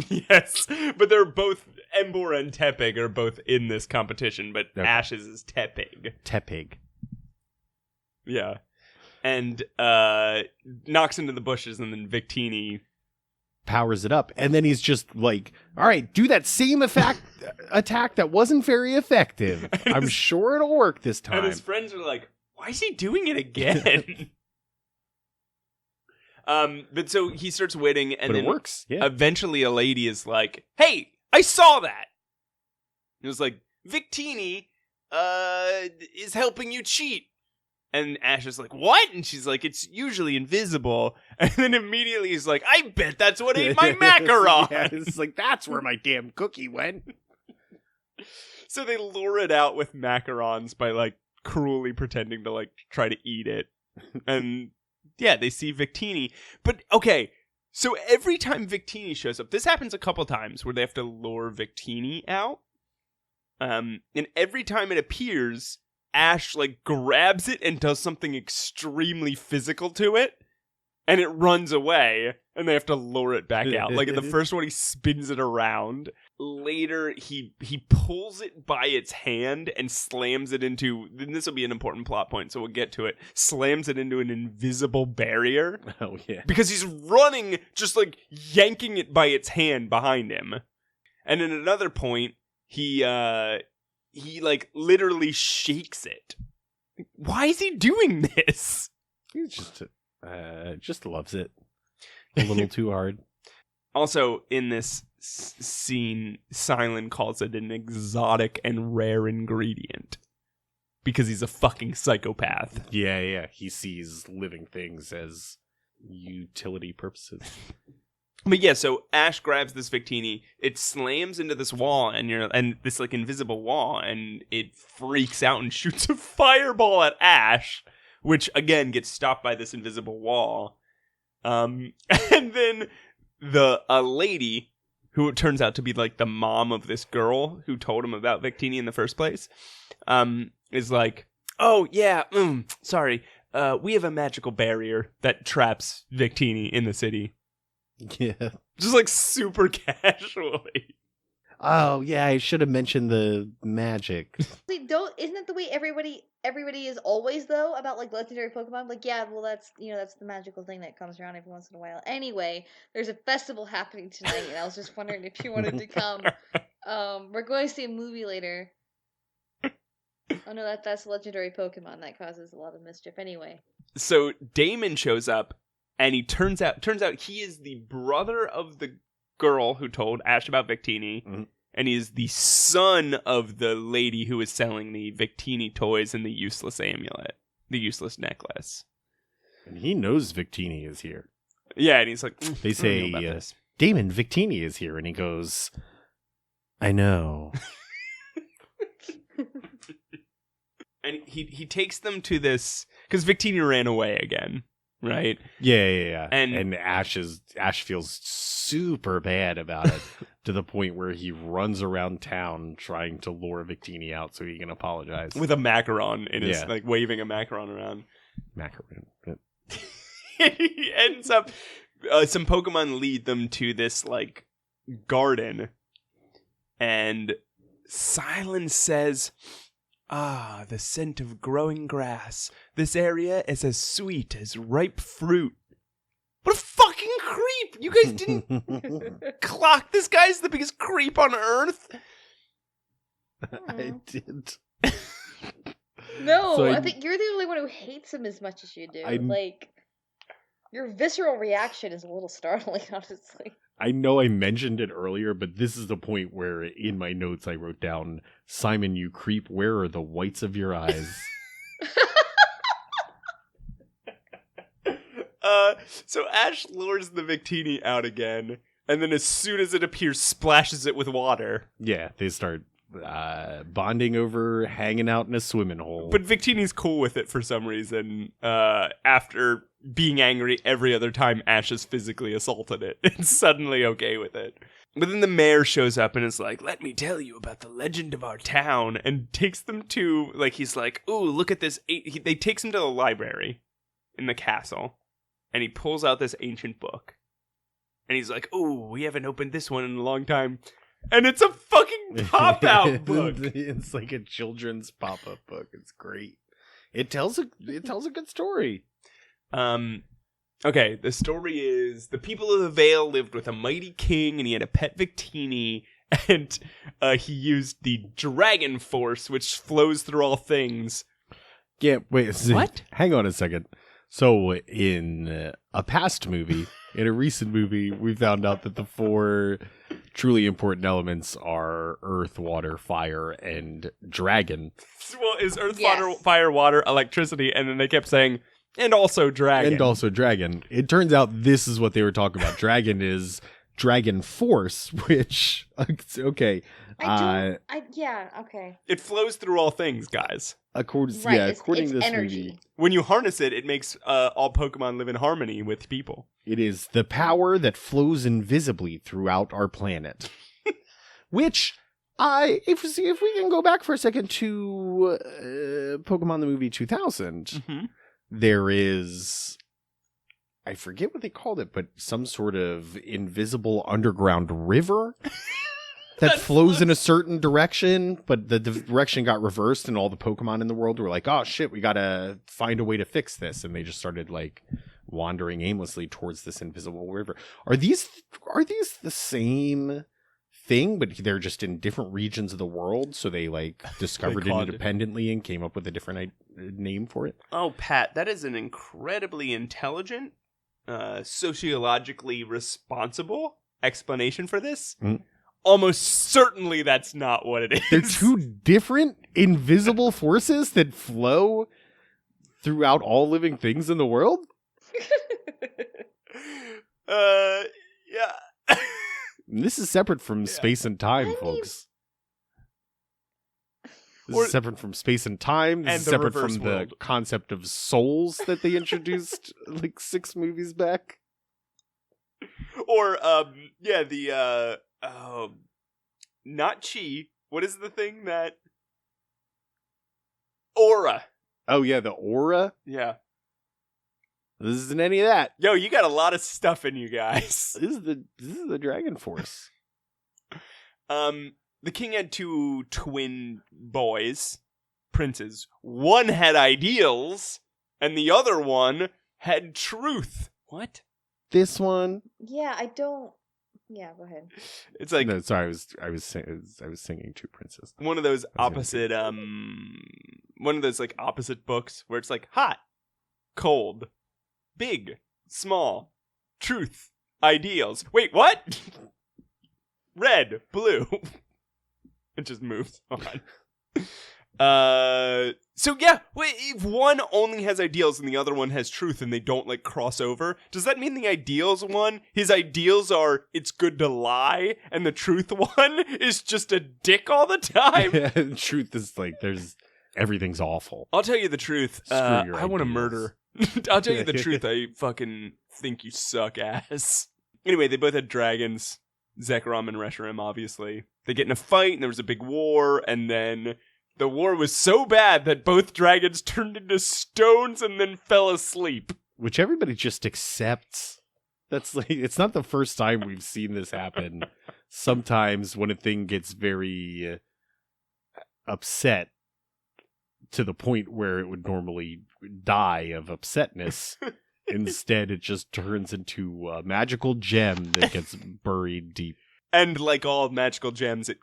Yes, but they're both, Embor and Tepig are both in this competition, but okay. Ash's is Tepig. Tepig. Yeah. And knocks into the bushes, and then Victini powers it up, and then he's just like, all right, do that same attack that wasn't very effective. I'm sure it'll work this time. And his friends are like, why is he doing it again? But so he starts winning, and then it works. Yeah. Eventually a lady is like, hey, I saw that. It was like, Victini is helping you cheat. And Ash is like, what? And she's like, it's usually invisible. And then immediately he's like, I bet that's what ate my macaron. Yeah, it's like, that's where my damn cookie went. So they lure it out with macarons by like cruelly pretending to like try to eat it. And yeah, they see Victini. But okay, so every time Victini shows up, this happens a couple times where they have to lure Victini out. And every time it appears, Ash like grabs it and does something extremely physical to it, and it runs away, and they have to lure it back out. Like in the first one, he spins it around. Later, he pulls it by its hand and slams it into, and this will be an important plot point, so we'll get to it, slams it into an invisible barrier. Oh, yeah. Because he's running, just like yanking it by its hand behind him. And at another point, he like literally shakes it. Why is he doing this? He just loves it a little too hard. Also, in this scene, Silent calls it an exotic and rare ingredient because he's a fucking psychopath. Yeah. He sees living things as utility purposes. But yeah, so Ash grabs this Victini, it slams into this wall and this like invisible wall, and it freaks out and shoots a fireball at Ash, which again gets stopped by this invisible wall. And then a lady, who it turns out to be like the mom of this girl who told him about Victini in the first place, is like, oh yeah, sorry, we have a magical barrier that traps Victini in the city. Yeah. Just like super casually. Oh yeah, I should have mentioned the magic. Wait, isn't that the way everybody is always though about like legendary Pokemon? Like, yeah, well that's that's the magical thing that comes around every once in a while. Anyway, there's a festival happening tonight, and I was just wondering if you wanted to come. We're going to see a movie later. Oh no, that's legendary Pokemon that causes a lot of mischief. Anyway, so Damon shows up, and he turns out he is the brother of the girl who told Ash about Victini, and he is the son of the lady who is selling the Victini toys and the useless amulet, the useless necklace. And he knows Victini is here. Yeah, and he's like, they say, Damon, Victini is here, and he goes, I know. And he takes them to this because Victini ran away again, right? Yeah. And Ash feels super bad about it to the point where he runs around town trying to lure Victini out so he can apologize with a macaron in his like waving a macaron around. Macaron. He ends up. Some Pokemon lead them to this like garden, and Silence says, "Ah, the scent of growing grass. This area is as sweet as ripe fruit." What a fucking creep! You guys didn't clock this guy's the biggest creep on Earth? I did. No, So I think you're the only one who hates him as much as you do. Like, your visceral reaction is a little startling, honestly. I know I mentioned it earlier, but this is the point where in my notes I wrote down, Simon, you creep, where are the whites of your eyes? So Ash lures the Victini out again, and then as soon as it appears, splashes it with water. Yeah, they start bonding over hanging out in a swimming hole. But Victini's cool with it for some reason. After being angry every other time Ash has physically assaulted it, it's suddenly okay with it. But then the mayor shows up and is like, "Let me tell you about the legend of our town," and takes them to, like, he's like, "Ooh, look at this." They takes him to the library in the castle, and he pulls out this ancient book. And he's like, "Ooh, we haven't opened this one in a long time." And it's a fucking pop-out book. It's like a children's pop-up book. It's great. It tells a good story. Okay, the story is the people of the Vale lived with a mighty king, and he had a pet Victini, and he used the dragon force, which flows through all things. Yeah, wait. What? Hang on a second. So in a past movie, in a recent movie, we found out that the 4 truly important elements are earth, water, fire, and dragon. Well, is earth, water, fire, water, electricity, and then they kept saying, and also dragon. And also dragon. It turns out this is what they were talking about. Dragon is dragon force, which, okay. Okay. It flows through all things, guys. According to this energy. movie, when you harness it, it makes all Pokemon live in harmony with people. It is the power that flows invisibly throughout our planet. Which, if we can go back for a second to Pokemon the movie 2000, there is, I forget what they called it, but some sort of invisible underground river that flows in a certain direction, but the direction got reversed, and all the Pokemon in the world were like, "Oh shit, we gotta find a way to fix this," and they just started like wandering aimlessly towards this invisible river. Are these the same thing, but they're just in different regions of the world? So they like discovered it independently and came up with a different name for it. Oh, Pat, that is an incredibly intelligent, sociologically responsible explanation for this. Almost certainly that's not what it is. They're 2 different invisible forces that flow throughout all living things in the world? Yeah. This is separate from space and time, folks. This is separate from space and time. This is separate from the concept of souls that they introduced like 6 movies back. Or, not chi. What is the thing that... Aura. Oh, yeah, the aura? Yeah. This isn't any of that. Yo, you got a lot of stuff in you guys. This is the Dragon Force. The king had 2 twin boys, princes. One had ideals, and the other one had truth. What? This one? Yeah, I don't. Yeah, go ahead. It's like No, sorry, I was singing Two Princes. one of those opposite like opposite books where it's like hot, cold, big, small, truth, ideals. Wait, what? Red, blue. It just moves on. So yeah, wait, if one only has ideals and the other one has truth and they don't like cross over, does that mean the ideals one, his ideals are it's good to lie, and the truth one is just a dick all the time? Yeah, the truth is like everything's awful. I'll tell you the truth. Screw your I want to ideals. murder. I'll tell you the truth. I fucking think you suck ass. Anyway, they both had dragons. Zekrom and Reshiram, obviously. They get in a fight, and there was a big war, and then the war was so bad that both dragons turned into stones and then fell asleep. Which everybody just accepts. That's like, it's not the first time we've seen this happen. Sometimes when a thing gets very upset to the point where it would normally die of upsetness, instead it just turns into a magical gem that gets buried deep. And like all magical gems, it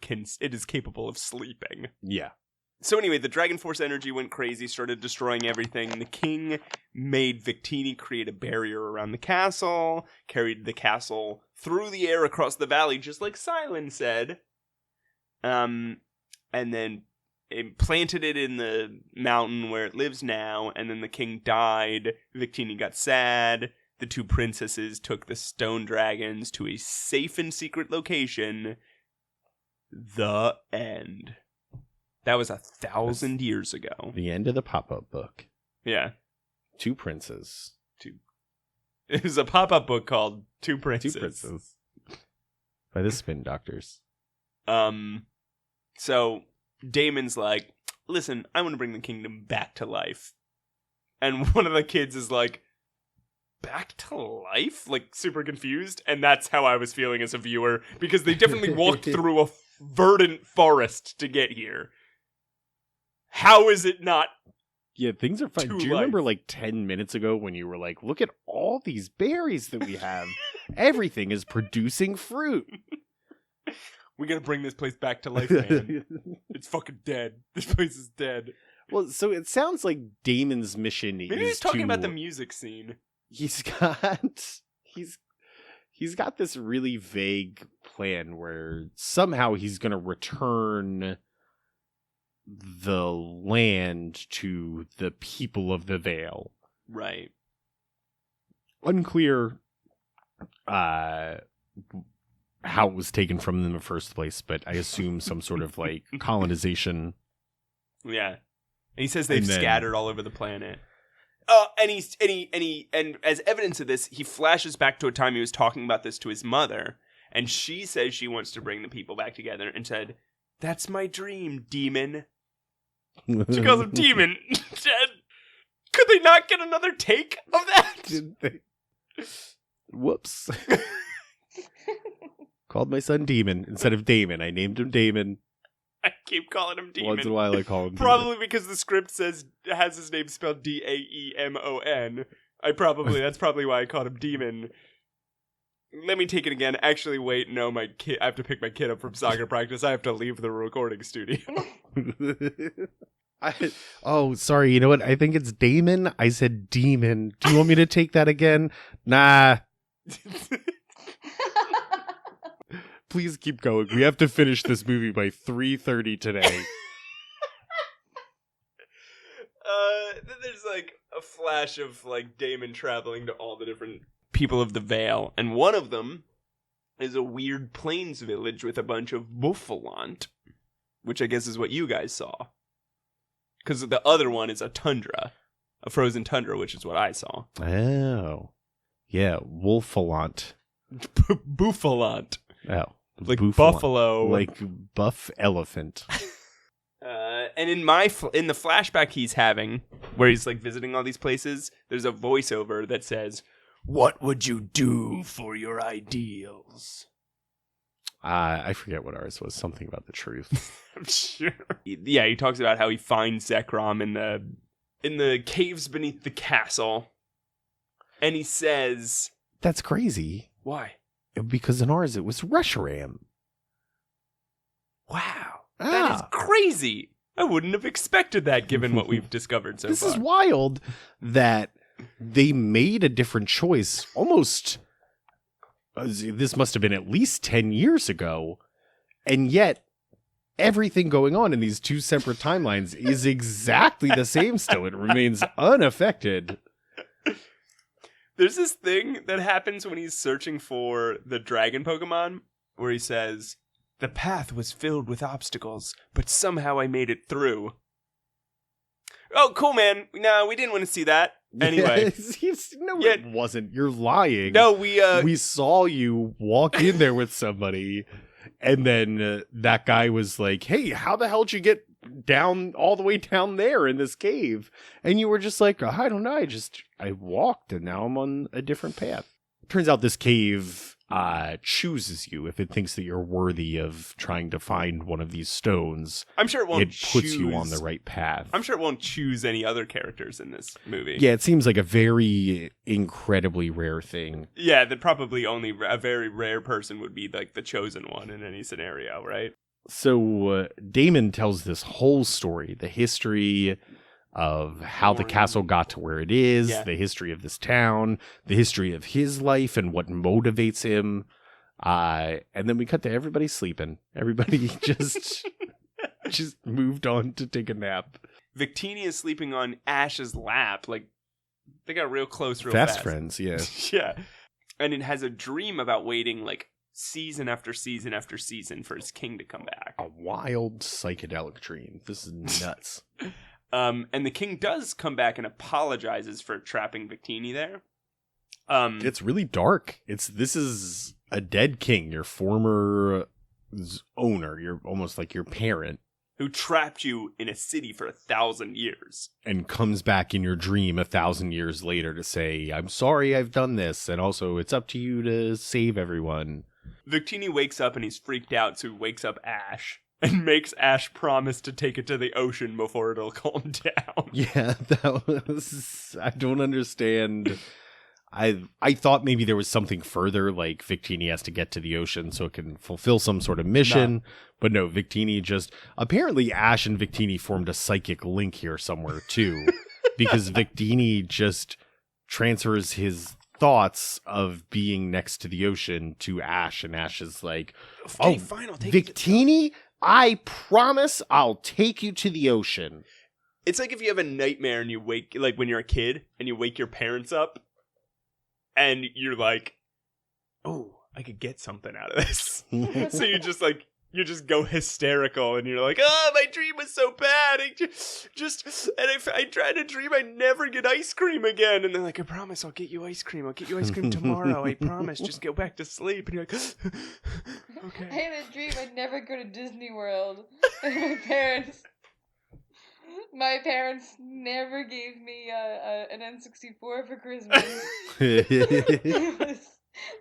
is capable of sleeping. Yeah. So anyway, the Dragon Force energy went crazy, started destroying everything. The king made Victini create a barrier around the castle, carried the castle through the air across the valley, just like Silent said. And then it planted it in the mountain where it lives now, and then the king died. Victini got sad. The 2 princesses took the stone dragons to a safe and secret location. The end. That was 1,000 years ago. The end of the pop-up book. Yeah. 2 princes. It was a pop-up book called Two 2 Princes. princes. By the Spin Doctors. So Damon's like, listen, I want to bring the kingdom back to life. And one of the kids is like, back to life? Like, super confused. And that's how I was feeling as a viewer, because they definitely walked through a verdant forest to get here. How is it not? Yeah, things are fine. To Do you remember life. like 10 minutes ago when you were like, look at all these berries that we have. Everything is producing fruit. We gotta bring this place back to life, man. It's fucking dead. This place is dead. Well, so it sounds like Damon's mission Maybe is he's talking to... about the music scene. He's got this really vague plan where somehow he's going to return the land to the people of the Vale. Right. Unclear how it was taken from them in the first place, but I assume some sort of like colonization. Yeah. And he says they've And then- scattered all over the planet. And as evidence of this, he flashes back to a time he was talking about this to his mother, and she says she wants to bring the people back together, and said, "That's my dream, demon." She calls him demon. Could they not get another take of that? Did they? Whoops. Called my son Demon instead of Damon. I named him Damon. I keep calling him demon. Once in a while I call him Probably because the script has his name spelled Daemon. That's probably why I called him Demon. Let me take it again. Actually, wait, no, I have to pick my kid up from soccer practice. I have to leave the recording studio. Demon. Oh, sorry. You know what? I think it's Damon. I said Demon. Do you want me to take that again? Nah. Please keep going. We have to finish this movie by 3:30 today. Then there's like a flash of like Damon traveling to all the different people of the Vale, and one of them is a weird plains village with a bunch of buffalont, which I guess is what you guys saw. Because the other one is a tundra, a frozen tundra, which is what I saw. Oh. Yeah, Wolfalont. Buffalont. Oh. Like Buffalont. buffalo. Like buff elephant. And in the flashback he's having, where he's like visiting all these places, there's a voiceover that says, "What would you do for your ideals?" I forget what ours was. Something about the truth. I'm sure. Yeah, he talks about how he finds Zekrom in the caves beneath the castle, and he says, That's crazy. "Why? Because in ours it was Reshiram. Wow, that is crazy. I wouldn't have expected that given what we've discovered so far." This is wild that they made a different choice almost. This must have been at least 10 years ago, and yet everything going on in these two separate timelines is exactly the same still. It remains unaffected. There's this thing that happens when he's searching for the dragon Pokemon, where he says, "The path was filled with obstacles, but somehow I made it through." Oh, cool, man. No, we didn't want to see that. Anyway. It wasn't. You're lying. No, we saw you walk in there with somebody, and then that guy was like, "Hey, how the hell did you get down all the way down there in this cave?" And you were just like, "I don't know. I walked, and now I'm on a different path." Turns out this cave chooses you if it thinks that you're worthy of trying to find one of these stones. I'm sure it won't puts you on the right path. I'm sure it won't choose any other characters in this movie. Yeah, it seems like a very incredibly rare thing. Yeah, that probably only a very rare person would be like the chosen one in any scenario, right? So Damon tells this whole story, the history of how the castle got to where it is, the history of this town, the history of his life and what motivates him. And then we cut to everybody sleeping. Everybody just moved on to take a nap. Victini is sleeping on Ash's lap. Like, they got real close real fast. Fast Friends, yeah. Yeah. And it has a dream about waiting like season after season after season for his king to come back. A wild psychedelic dream. This is nuts. And the king does come back and apologizes for trapping Victini there. It's really dark. This is a dead king, your former owner, you're almost like your parent, who trapped you in a city for 1,000 years, and comes back in your dream 1,000 years later to say, "I'm sorry, I've done this, and also it's up to you to save everyone." Victini wakes up and he's freaked out, so he wakes up Ash. And makes Ash promise to take it to the ocean before it'll calm down. Yeah, that was... I don't understand. I thought maybe there was something further, like Victini has to get to the ocean so it can fulfill some sort of mission. No. But no, Victini just... Apparently Ash and Victini formed a psychic link here somewhere, too. Because Victini just transfers his thoughts of being next to the ocean to Ash. And Ash is like, okay, fine, I'll take Victini... I promise I'll take you to the ocean. It's like if you have a nightmare and you wake, like when you're a kid, and you wake your parents up, and you're like, "Oh, I could get something out of this." So you just go hysterical, and you're like, "Oh, my dream was so bad. And if I try to dream, I never get ice cream again." And they're like, "I promise I'll get you ice cream. I'll get you ice cream tomorrow. I promise. Just go back to sleep." And you're like, "Okay." I had a dream I'd never go to Disney World. And my parents never gave me an N64 for Christmas. It was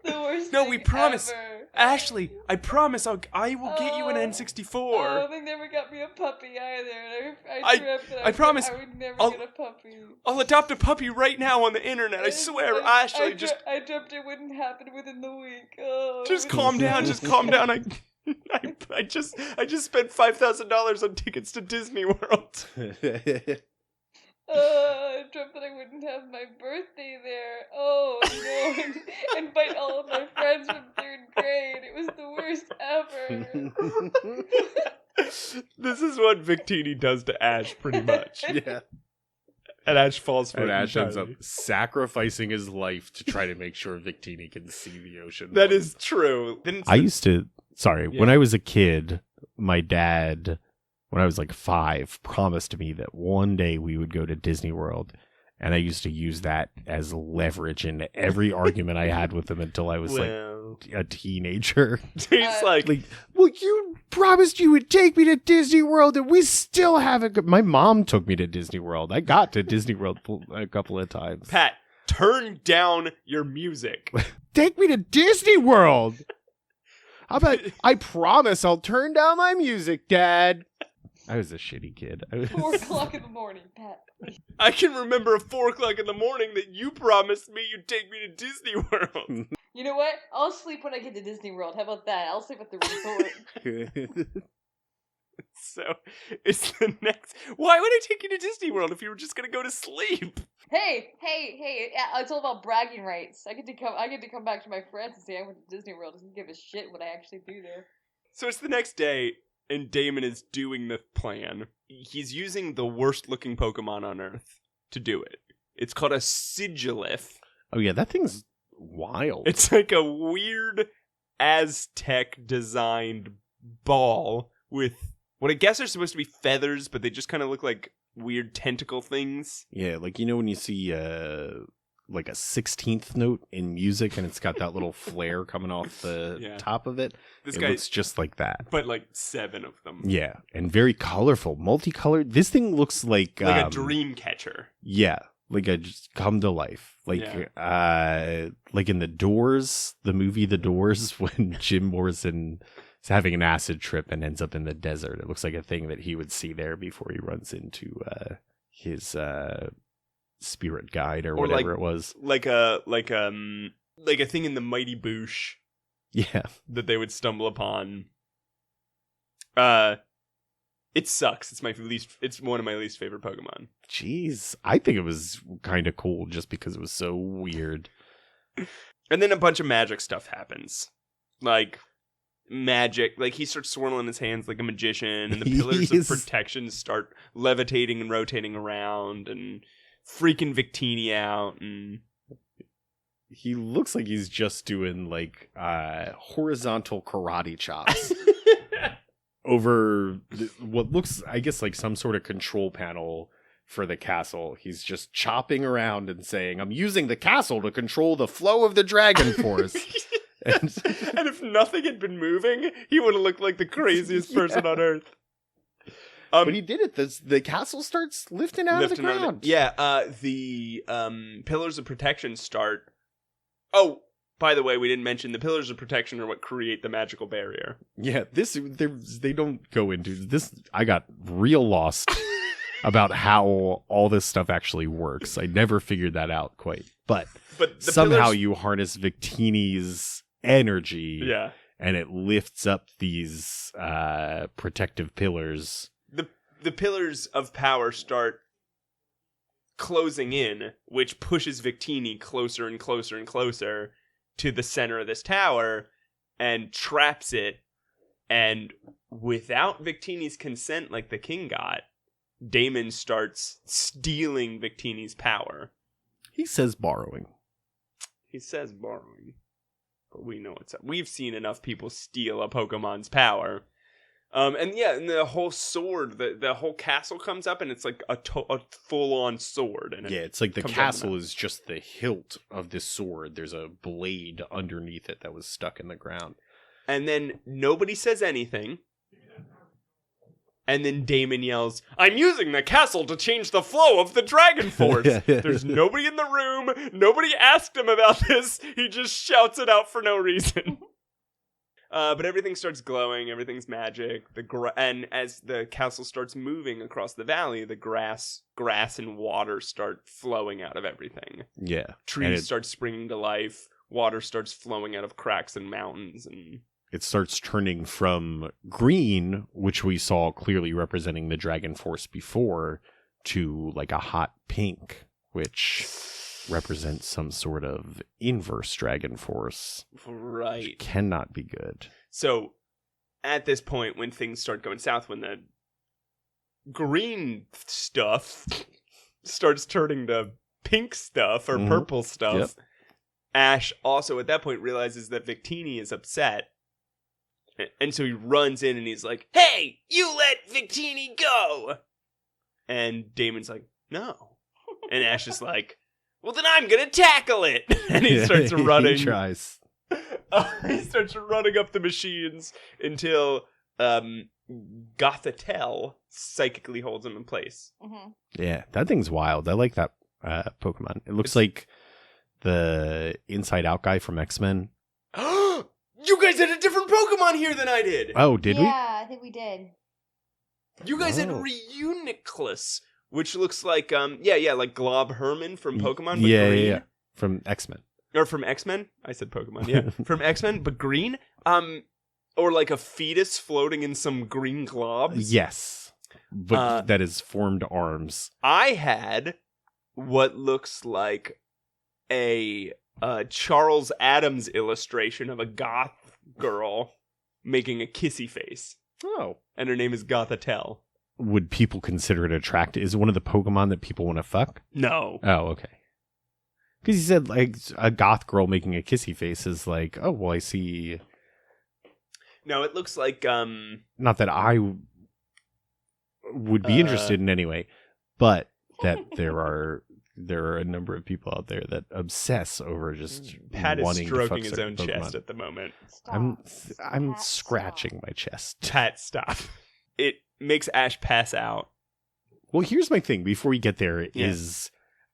the worst No, thing we promise. ever. Ashley, I promise I will get you an N64. Oh, they never got me a puppy either. I dreamt that I promise I would never I'll get a puppy. I'll adopt a puppy right now on the internet. I swear, Ashley. I dreamt it wouldn't happen within the week. Oh, just calm down. Just calm down. I just spent $5,000 on tickets to Disney World. I dreamt that I wouldn't have my birthday there. Oh no! Invite all of my friends from 3rd grade. It was the worst ever. This is what Victini does to Ash, pretty much. Yeah. And Ash falls for it. And Ash ends up sacrificing his life to try to make sure Victini can see the ocean. That is true. When I was a kid, my dad, when I was like 5, promised me that one day we would go to Disney World. And I used to use that as leverage in every argument I had with him until I was like a teenager. He's like, well, you promised you would take me to Disney World and we still haven't. My mom took me to Disney World. I got to Disney World a couple of times. Pat, turn down your music. Take me to Disney World. How about, I promise I'll turn down my music, Dad. I was a shitty kid. 4 o'clock in the morning, Pat. I can remember at 4 o'clock in the morning that you promised me you'd take me to Disney World. You know what? I'll sleep when I get to Disney World. How about that? I'll sleep at the resort. So, it's the next... Why would I take you to Disney World if you were just gonna go to sleep? Hey! It's all about bragging rights. I get to come back to my friends and say I went to Disney World. Doesn't give a shit what I actually do there. So it's the next day, and Damon is doing the plan. He's using the worst-looking Pokemon on Earth to do it. It's called a Sigilith. Oh yeah, that thing's wild. It's like a weird Aztec-designed ball with what I guess are supposed to be feathers, but they just kind of look like weird tentacle things. Yeah, like when you see like a 16th note in music and it's got that little flare coming off the top of it. It looks just like that. But like 7 of them. Yeah, and very colorful, multicolored. This thing looks like a dream catcher. Yeah, like a just come to life. Like like in The Doors, the movie The Doors, when Jim Morrison is having an acid trip and ends up in the desert. It looks like a thing that he would see there before he runs into his spirit guide or whatever it was. Like a thing in the Mighty Boosh. Yeah. That they would stumble upon. It sucks. It's one of my least favorite Pokemon. Jeez. I think it was kind of cool just because it was so weird. And then a bunch of magic stuff happens. Like magic, like he starts swirling his hands like a magician, and the pillars of protection start levitating and rotating around and freaking Victini out, and he looks like he's just doing like horizontal karate chops over what looks, I guess, like some sort of control panel for the castle. He's just chopping around and saying, "I'm using the castle to control the flow of the dragon force." And if nothing had been moving, he would have looked like the craziest person on Earth. But he did it. The castle starts lifting out of the ground. The pillars of protection start. Oh, by the way, we didn't mention the pillars of protection are what create the magical barrier. Yeah, they don't go into this. I got real lost about how all this stuff actually works. I never figured that out quite. But somehow you harness Victini's energy, and it lifts up these protective pillars. The pillars of power start closing in, which pushes Victini closer and closer and closer to the center of this tower and traps it. And without Victini's consent, like the king got, Damon starts stealing Victini's power. He says borrowing. But we know what's up. We've seen enough people steal a Pokemon's power. And the whole sword, the whole castle comes up, and it's like a full-on sword. And it's like the castle is just the hilt of this sword. There's a blade underneath it that was stuck in the ground. And then nobody says anything. And then Damon yells, "I'm using the castle to change the flow of the dragon force." There's nobody in the room. Nobody asked him about this. He just shouts it out for no reason. But everything starts glowing. Everything's magic. And as the castle starts moving across the valley, the grass and water start flowing out of everything. Yeah. Trees start springing to life. Water starts flowing out of cracks and mountains, and it starts turning from green, which we saw clearly representing the dragon force before, to like a hot pink, which represents some sort of inverse dragon force. Right. Which cannot be good. So, at this point, when things start going south, when the green stuff starts turning to pink stuff or purple stuff, Ash also at that point realizes that Victini is upset. And so he runs in and he's like, "Hey, you let Victini go!" And Damon's like, "No." And Ash is like, "Well, then I'm going to tackle it." And he starts running. He tries. He starts running up the machines until Gothitelle psychically holds him in place. Mm-hmm. Yeah, that thing's wild. I like that Pokemon. It looks like the Inside Out guy from X-Men. You guys had a different Pokemon here than I did. Oh, did we? Yeah, I think we did. You guys had Reuniclus, which looks like like Glob Herman from Pokemon, but green. Yeah. From X-Men. Or from X-Men. I said Pokemon. Yeah, from X-Men, but green. Or like a fetus floating in some green globs. Yes, but that is formed arms. I had what looks like a Charles Addams illustration of a goth girl making a kissy face. Oh. And her name is Gothitelle. Would people consider it attractive? Is it one of the Pokemon that people want to fuck? No. Oh, okay. Because you said, like, a goth girl making a kissy face is like, oh, well, I see. No, it looks like, Not that I would be interested in anyway, but that there are a number of people out there that obsess over just Pat is wanting to fuck stroking his certain own Pokemon. chest at the moment. I'm Pat, scratching stop. my chest. Pat, stop. It makes Ash pass out. Well, here's my thing. Before we get there, is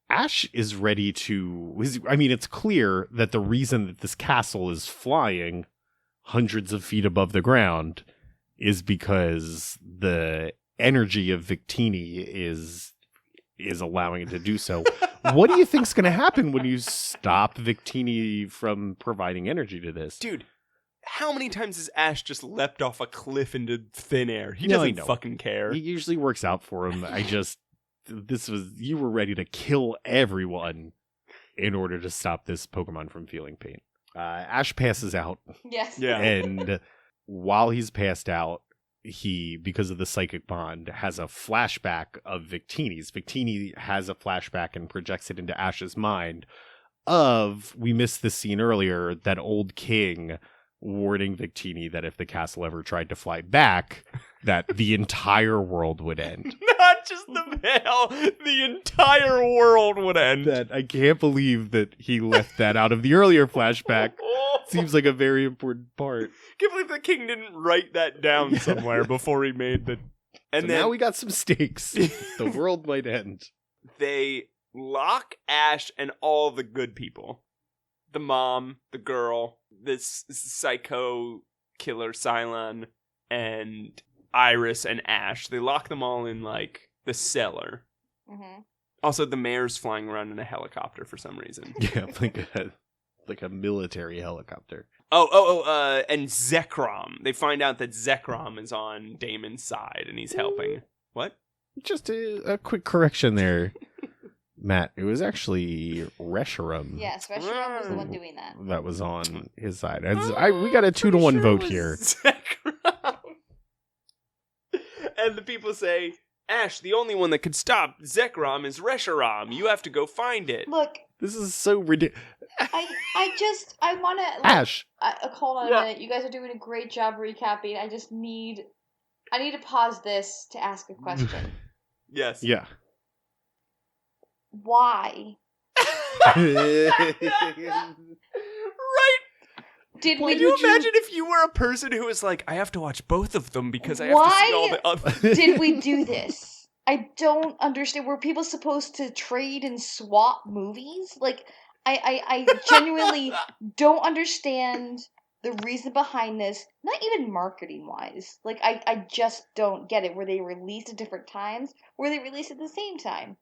Ash is ready to. It's clear that the reason that this castle is flying hundreds of feet above the ground is because the energy of Victini is allowing it to do so. What do you think's going to happen when you stop Victini from providing energy to this? Dude, how many times has Ash just leapt off a cliff into thin air? He No, I doesn't know. fucking care. It usually works out for him. You were ready to kill everyone in order to stop this Pokemon from feeling pain. Ash passes out. Yes. Yeah. And while he's passed out, he, because of the psychic bond, has a flashback of Victini's. Victini has a flashback and projects it into Ash's mind of, we missed the scene earlier, that old king warning Victini that if the castle ever tried to fly back, that the entire world would end. Not just the Vale, the entire world would end. That I can't believe that he left that out of the earlier flashback. Seems like a very important part. Can't believe the king didn't write that down somewhere before he made the. And So then now we got some stakes. The world might end. they lock Ash and all the good people. The mom, the girl, this psycho killer Cylon, and Iris and Ash. They lock them all in, like, the cellar. Mm-hmm. Also, the mayor's flying around in a helicopter for some reason. Yeah, like a military helicopter. And Zekrom. They find out that Zekrom is on Damon's side and he's helping. What? Just a quick correction there, Matt. It was actually Reshiram Yes, Reshiram was the one doing that. that was on his side. We got a 2-1 vote here. Zekrom. And the people say, Ash, the only one that could stop Zekrom is Reshiram. You have to go find it. Look, This is so ridiculous. I want to... Ash! Hold on Yeah. a minute. You guys are doing a great job recapping. I need to pause this to ask a question. Yes. Yeah. Why? Right. Did Can we you imagine if you were a person who was like, I have to watch both of them because I have to see all the other... did we do this? I don't understand. Were people supposed to trade and swap movies? Like, I genuinely don't understand the reason behind this. Not even marketing wise. Like, I just don't get it. Were they released at different times? Were they released at the same time?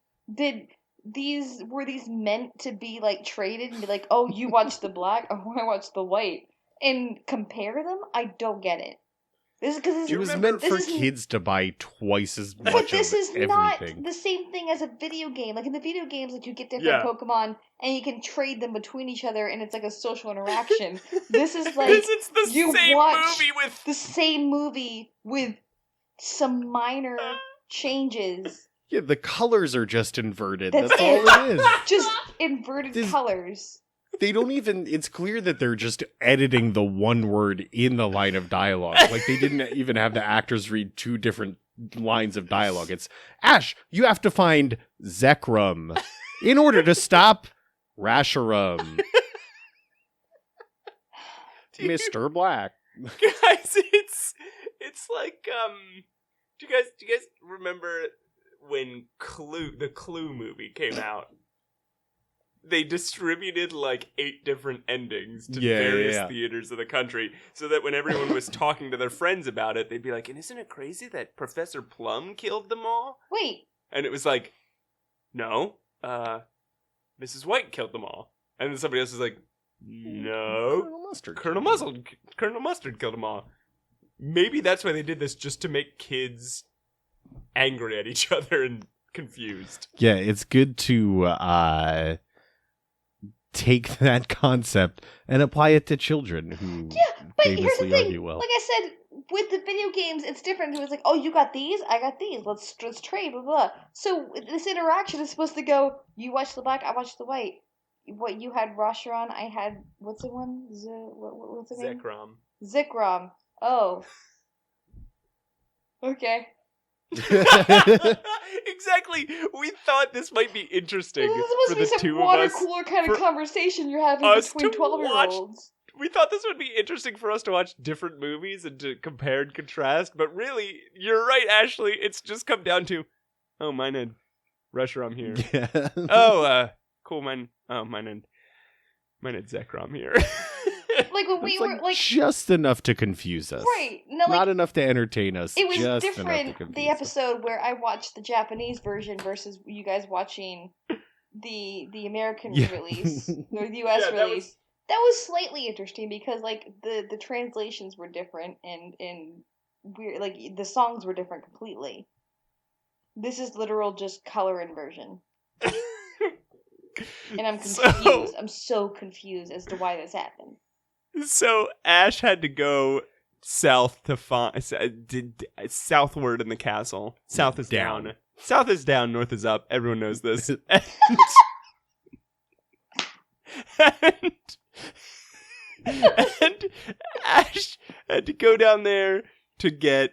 Were these meant to be like traded and be like, oh, you watch the black, oh, I watch the white, and compare them? I don't get it. It was meant for kids to buy twice as much But this of is everything. not the same thing as a video game. Like in the video games, like you get different Pokemon and you can trade them between each other, and it's like a social interaction. This is like it's the you same watch movie with... the same movie with some minor changes. Yeah, the colors are just inverted. That's That's all it is. Just inverted colors. They don't even, it's clear that they're just editing the one word in the line of dialogue. Like they didn't even have the actors read 2 different lines of dialogue. It's, Ash, you have to find Zekrom in order to stop Reshiram. Mr. Black. Guys, it's like, do you guys remember when the Clue movie came out? they distributed like 8 different endings to Yeah, various yeah. theaters of the country, so that when everyone was talking to their friends about it, they'd be like, "And isn't it crazy that Professor Plum killed them all?" Wait, And it was like, "No, Mrs. White killed them all." And then somebody else is like, "No, Colonel Mustard. Colonel Mustard killed them all." Maybe that's why they did this, just to make kids angry at each other and confused. Yeah, it's good to take that concept and apply it to children who but here's the famously thing. argue well. Like I said, with the video games, it's different. It was like, oh, you got these, I got these. Let's trade, blah blah. So this interaction is supposed to go. You watch the black, I watch the white. What you had Reshiram, I had what's the one? What's the name? Zekrom. Zekrom. Oh. Okay. Exactly. We thought this might be interesting This is supposed for to be the some two water of us. cooler kind for of conversation you're having us between to 12-year-olds. We thought this would be interesting for us to watch different movies and to compare and contrast, but really, you're right, Ashley. It's just come down to, oh, mine had Reshiram here. Yeah. Oh, cool, mine had Zekrom here. Like when we It's were like just enough to confuse us. right, no, like Not enough to entertain us. it was just enough to different. confuse The us. episode where I watched the Japanese version versus you guys watching the American Yeah. release or the US Yeah, release. That was slightly interesting because like the translations were different and weird, like the songs were different completely. This is literal just color inversion. And I'm confused. I'm so confused as to why this happened. So Ash had to go south to find southward in the castle. South is down. South is down. North is up. Everyone knows this. And Ash had to go down there to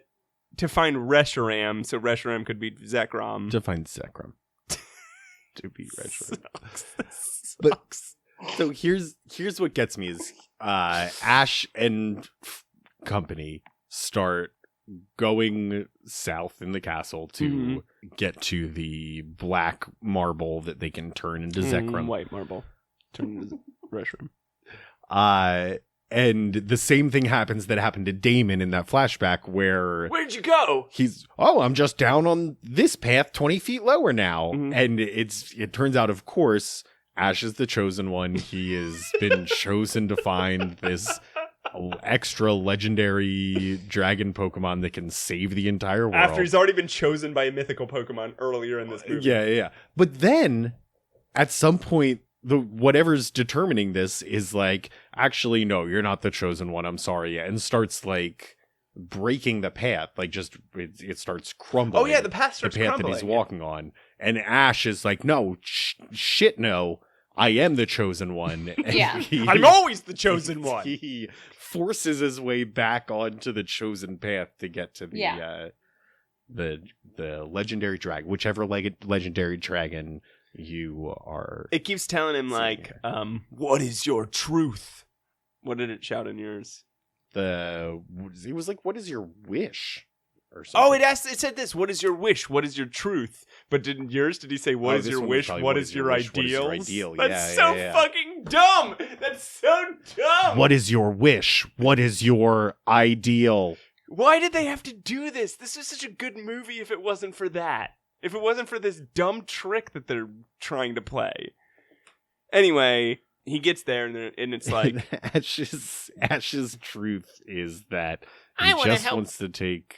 find Reshiram, so Reshiram could beat Zekrom. To find Zekrom. To be Reshiram. Sucks. But so here's what gets me is Ash and company start going south in the castle to get to the black marble that they can turn into Zekrom. White marble. Turn into Reshiram. And the same thing happens that happened to Damon in that flashback where Where'd you go? I'm just down on this path 20 feet lower now. Mhm. And it turns out, of course, Ash is the chosen one. He has been chosen to find this extra legendary dragon Pokemon that can save the entire world. After he's already been chosen by a mythical Pokemon earlier in this movie. Yeah. But then, at some point, whatever's determining this is like, actually, no, you're not the chosen one. I'm sorry. And starts like breaking the path. Like just it starts crumbling. Oh yeah, the path starts that crumbling. he's walking on. And Ash is like, no, shit, no. I am the chosen one. And Yeah. I'm always the chosen one. He forces his way back onto the chosen path to get to the legendary dragon, whichever legendary dragon you are. It keeps telling him like, what is your truth? What did it shout in yours? It was like, what is your wish? Or something. Oh, it said this. What is your wish? What is your truth? But did he say, what is this your one was wish? probably, What is your wish? ideals? What is your ideal? That's Yeah, so yeah. fucking dumb. That's so dumb. What is your wish? What is your ideal? Why did they have to do this? This is such a good movie if it wasn't for that. If it wasn't for this dumb trick that they're trying to play. Anyway, he gets there and it's like... Ash's truth is that I he wanna just help. wants to take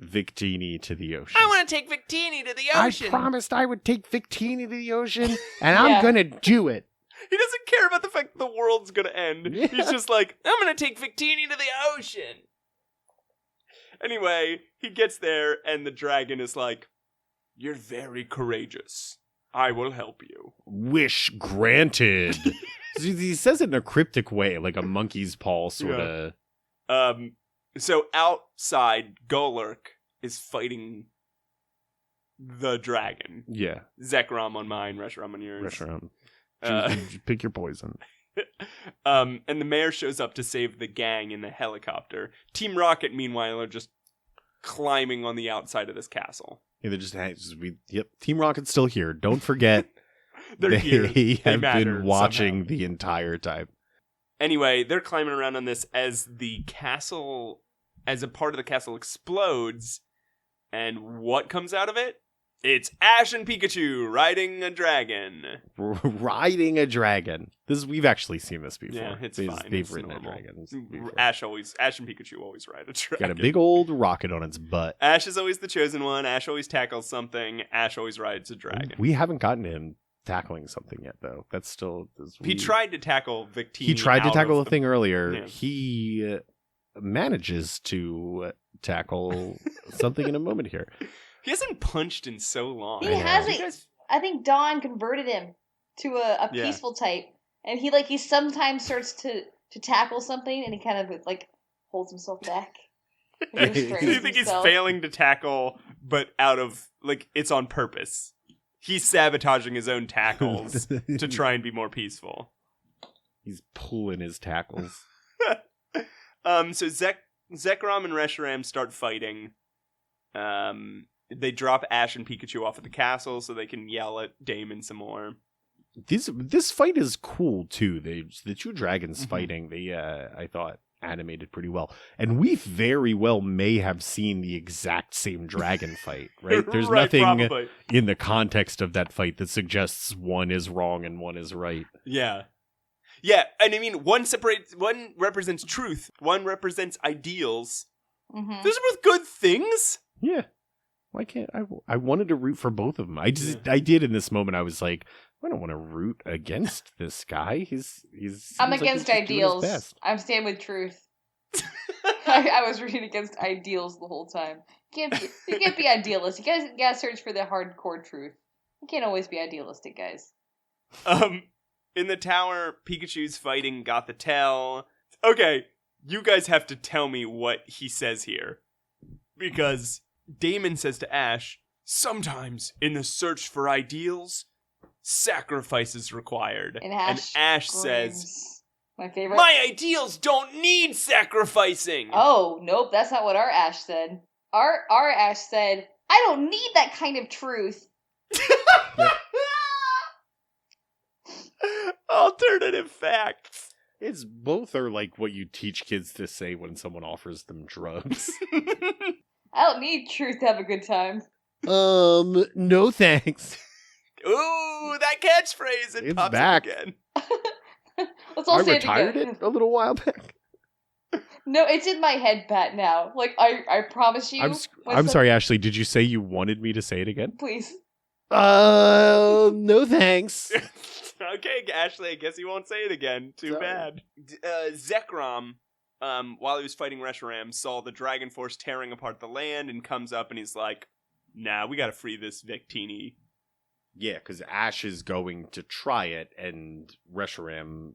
Victini to the ocean. I want to take Victini to the ocean. I promised I would take Victini to the ocean, and I'm Yeah. gonna do it. He doesn't care about the fact that the world's going to end. Yeah. He's just like, I'm going to take Victini to the ocean. Anyway, he gets there and the dragon is like, you're very courageous. I will help you. Wish granted. He says it in a cryptic way, like a monkey's paw sort of. So outside, Golurk is fighting the dragon. Yeah. Zekrom on mine, Reshiram on yours. Reshiram. Uh, Pick your poison. and the mayor shows up to save the gang in the helicopter. Team Rocket, meanwhile, are just climbing on the outside of this castle. Yeah, Team Rocket's still here. Don't forget. They're here. They have matter been watching somehow. the entire time. Anyway, they're climbing around on this as a part of the castle explodes, and what comes out of it? It's Ash and Pikachu riding a dragon. Riding a dragon. We've actually seen this before. Yeah, it's They've fine. They've It's ridden normal. a dragon before. Ash and Pikachu always ride a dragon. Got a big old rocket on its butt. Ash is always the chosen one. Ash always tackles something. Ash always rides a dragon. We haven't gotten to him tackling something yet, though. That's still... He tried to tackle Victini. He tried to out tackle of the thing earlier. Yeah. He manages to tackle something in a moment here. He hasn't punched in so long. He hasn't. You guys- I think Dawn converted him to a Yeah. peaceful type, and he sometimes starts to tackle something, and he kind of like holds himself back. and Do restrains you think he's himself. failing to tackle, but out of, like, it's on purpose? He's sabotaging his own tackles to try and be more peaceful. He's pulling his tackles. So Zekrom and Reshiram start fighting. They drop Ash and Pikachu off at the castle so they can yell at Damon some more. This fight is cool too. The two dragons Mhm. fighting. They I thought animated pretty well, and we very well may have seen the exact same dragon fight. Right? There's Right, nothing probably. in the context of that fight that suggests one is wrong and one is right. Yeah. Yeah, and I mean, one represents truth, one represents ideals. Mhm. Those are both good things. Yeah. Why can't I wanted to root for both of them. I did in this moment. I was like, I don't want to root against this guy. He's I'm seems like against he's just doing his ideals. best. I'm staying with truth. I was rooting against ideals the whole time. You can't be idealist. You guys gotta search for the hardcore truth. You can't always be idealistic, guys. In the tower, Pikachu's fighting Gothitelle. Okay, you guys have to tell me what he says here. Because Damon says to Ash, sometimes in the search for ideals, sacrifice is required. And Ash says, screams. My favorite. my ideals don't need sacrificing! Oh, nope, that's not what our Ash said. Our Ash said, I don't need that kind of truth. Alternative facts. It's both are like what you teach kids to say when someone offers them drugs. I don't need truth to have a good time. No thanks. Ooh, that catchphrase, it It's pops back. up again. Let's all I say retired it again. it a little while back. No, it's in my head, Pat, now. Like, I promise you. I'm sorry, Ashley. Did you say you wanted me to say it again? Please. No thanks. Okay, Ashley, I guess he won't say it again. Too Sorry. bad. Zekrom, while he was fighting Reshiram, saw the Dragon Force tearing apart the land and comes up and he's like, nah, we gotta free this Victini. Yeah, because Ash is going to try it, and Reshiram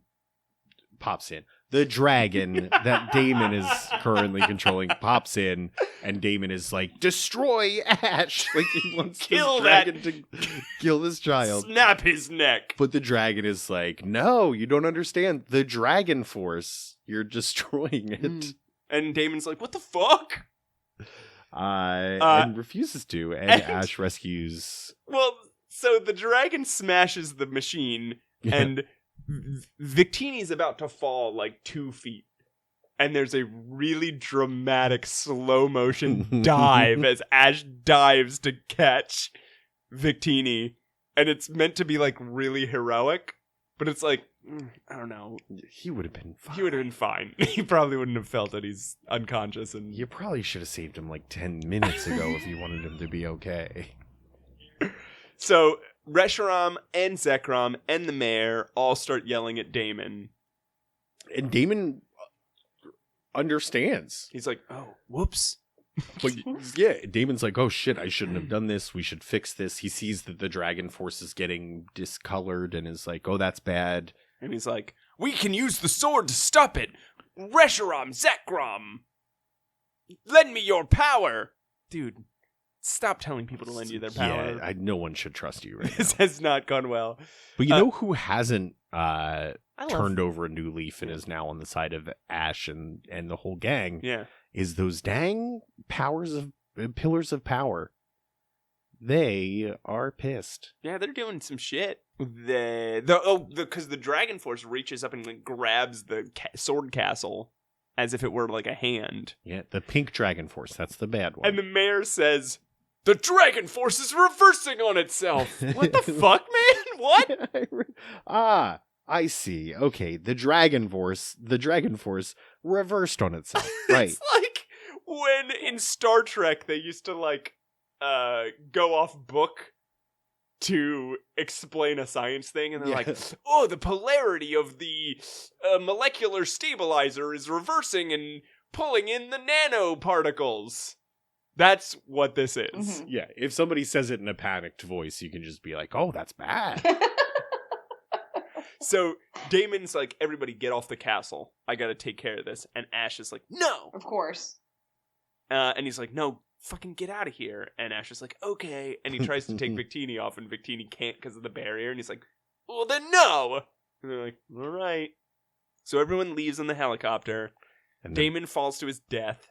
pops in. The dragon that Damon is currently controlling pops in, and Damon is like, destroy Ash! Like, he wants Kill this dragon to kill this child. Snap his neck. But the dragon is like, no, you don't understand. The Dragon Force. You're destroying it. And Damon's like, what the fuck? And refuses to, and Ash rescues... Well, so the dragon smashes the machine, and Victini's about to fall like 2 feet. And there's a really dramatic slow motion dive as Ash dives to catch Victini. And it's meant to be like really heroic, but it's like, I don't know. He would have been fine. He would have been fine. He probably wouldn't have felt that he's unconscious. And You probably should have saved him like 10 minutes ago if you wanted him to be okay. So Reshiram and Zekrom and the mayor all start yelling at Damon. And Damon understands. He's like, oh, whoops. But yeah, Damon's like, oh shit, I shouldn't have done this. We should fix this. He sees that the Dragon Force is getting discolored and is like, oh, that's bad. And he's like, we can use the sword to stop it. Reshiram, Zekrom, lend me your power. Dude, stop telling people to lend you their power. Yeah, no one should trust you right now. This has not gone well. But you know who hasn't I turned over a new leaf and is now on the side of Ash and the whole gang? Yeah. Is those dang pillars of power. They are pissed. Yeah, they're doing some shit. Because the Dragon Force reaches up and like grabs the sword castle as if it were like a hand. Yeah, the pink Dragon Force. That's the bad one. And the mayor says, "The Dragon Force is reversing on itself." What the fuck, man? What? I see. Okay, the Dragon Force reversed on itself. Right. It's like when in Star Trek they used to like go off book to explain a science thing, and they're like, "Oh, the polarity of the molecular stabilizer is reversing and pulling in the nanoparticles." That's what this is. Mhm. Yeah, if somebody says it in a panicked voice, you can just be like, "Oh, that's bad." So Damon's like, "Everybody get off the castle. I gotta take care of this." And Ash is like, "No!" Of course. And he's like, "No, fucking get out of here." And Ash is like, "Okay." And he tries to take Victini off, and Victini can't because of the barrier. And he's like, "Well, then no!" And they're like, "All right." So everyone leaves in the helicopter. And then, Damon falls to his death.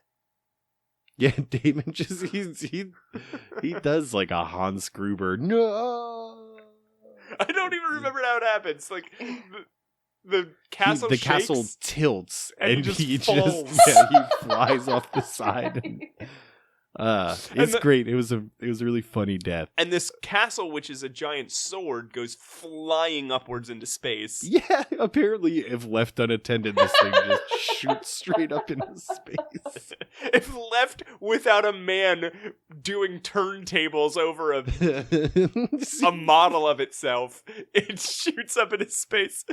yeah, Damon just he does like a Hans Gruber. No. I don't even remember how it happens. Like, the castle the shakes, castle tilts and and he he just falls. he flies off the side. It's great. It was a really funny death. And this castle, which is a giant sword, goes flying upwards into space. Yeah, apparently, if left unattended, this thing just shoots straight up into space. If left without a man doing turntables over a model of itself, it shoots up into space.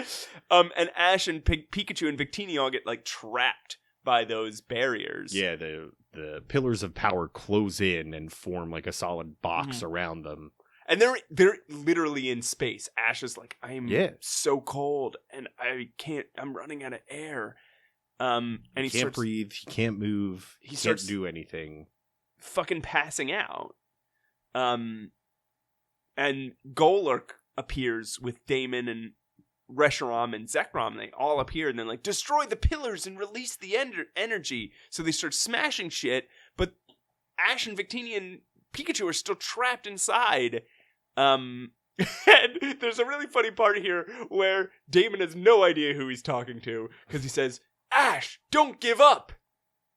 And Ash and Pikachu and Victini all get like trapped by those barriers. Yeah, the pillars of power close in and form like a solid box around them. And they're literally in space. Ash is like, "I'm so cold and I'm running out of air." And he can't breathe, he can't move, he can't do anything. Fucking passing out. And Golurk appears with Damon and Reshiram and Zekrom. They all appear and then like, "Destroy the pillars and release the energy." So they start smashing shit, but Ash and Victini and Pikachu are still trapped inside. And there's a really funny part here where Damon has no idea who he's talking to because he says, "Ash, don't give up."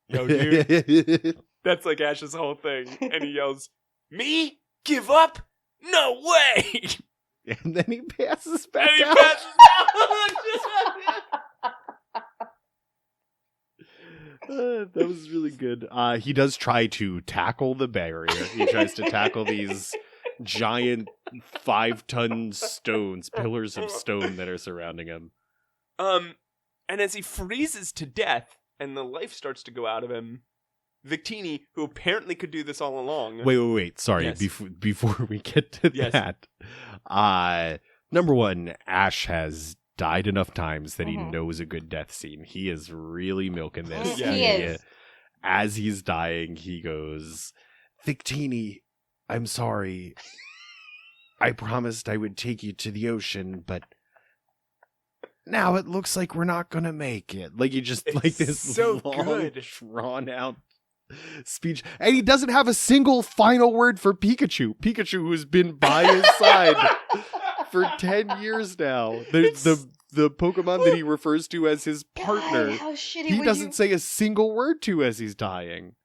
Yo, dude. That's like Ash's whole thing. And he yells, "Me? Give up? No way!" And then he passes back And he out. passes out. That was really good. He does try to tackle the barrier. He tries to tackle these giant 5-ton pillars of stone that are surrounding him. And as he freezes to death and the life starts to go out of him, Victini, who apparently could do this all along. Wait. Sorry. Yes. Before we get to Yes. that, number one, Ash has died enough times that he knows a good death scene. He is really milking this. Yeah. He is. As he's dying, he goes, "Victini, I'm sorry. I promised I would take you to the ocean, but now it looks like we're not gonna make it." Like you just like this so long, good. drawn out speech, and he doesn't have a single final word for Pikachu. Pikachu, who's been by his side for 10 years now. The Pokemon that he refers to as his partner. God, how shitty He would doesn't you... say a single word to as he's dying.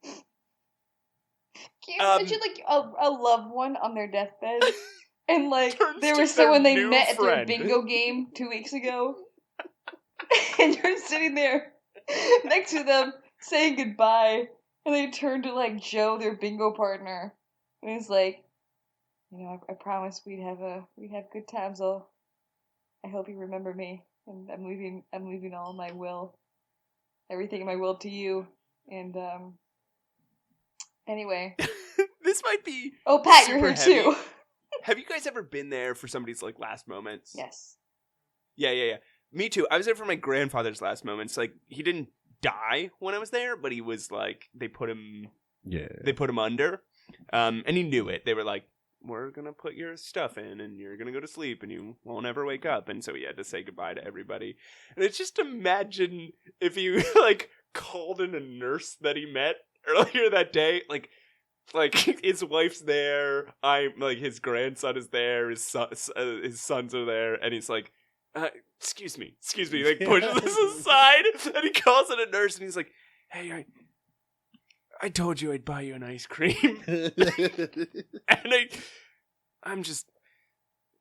Can you imagine like a loved one on their deathbed? And like Turns there to was someone their they new met at their friend. bingo game 2 weeks ago. And you're sitting there next to them saying goodbye. And they turn to like Joe, their bingo partner. And he's like, I promised we'd have good times. I hope you remember me. And I'm leaving all my will. Everything in my will to you. And anyway. This might be. Oh, Pat, super you're here heavy. too. Have you guys ever been there for somebody's like last moments? Yes. Yeah. Me too. I was there for my grandfather's last moments. Like he didn't die when I was there, but he was like they put him under, and he knew it. They were like, "We're gonna put your stuff in, and you're gonna go to sleep, and you won't ever wake up." And so he had to say goodbye to everybody. And it's just imagine if you like called in a nurse that he met earlier that day, like Like, his wife's there, his grandson is there, his sons are there, and he's like, excuse me, like, pushes this aside, and he calls in a nurse, and he's like, hey, I told you I'd buy you an ice cream. And I'm just,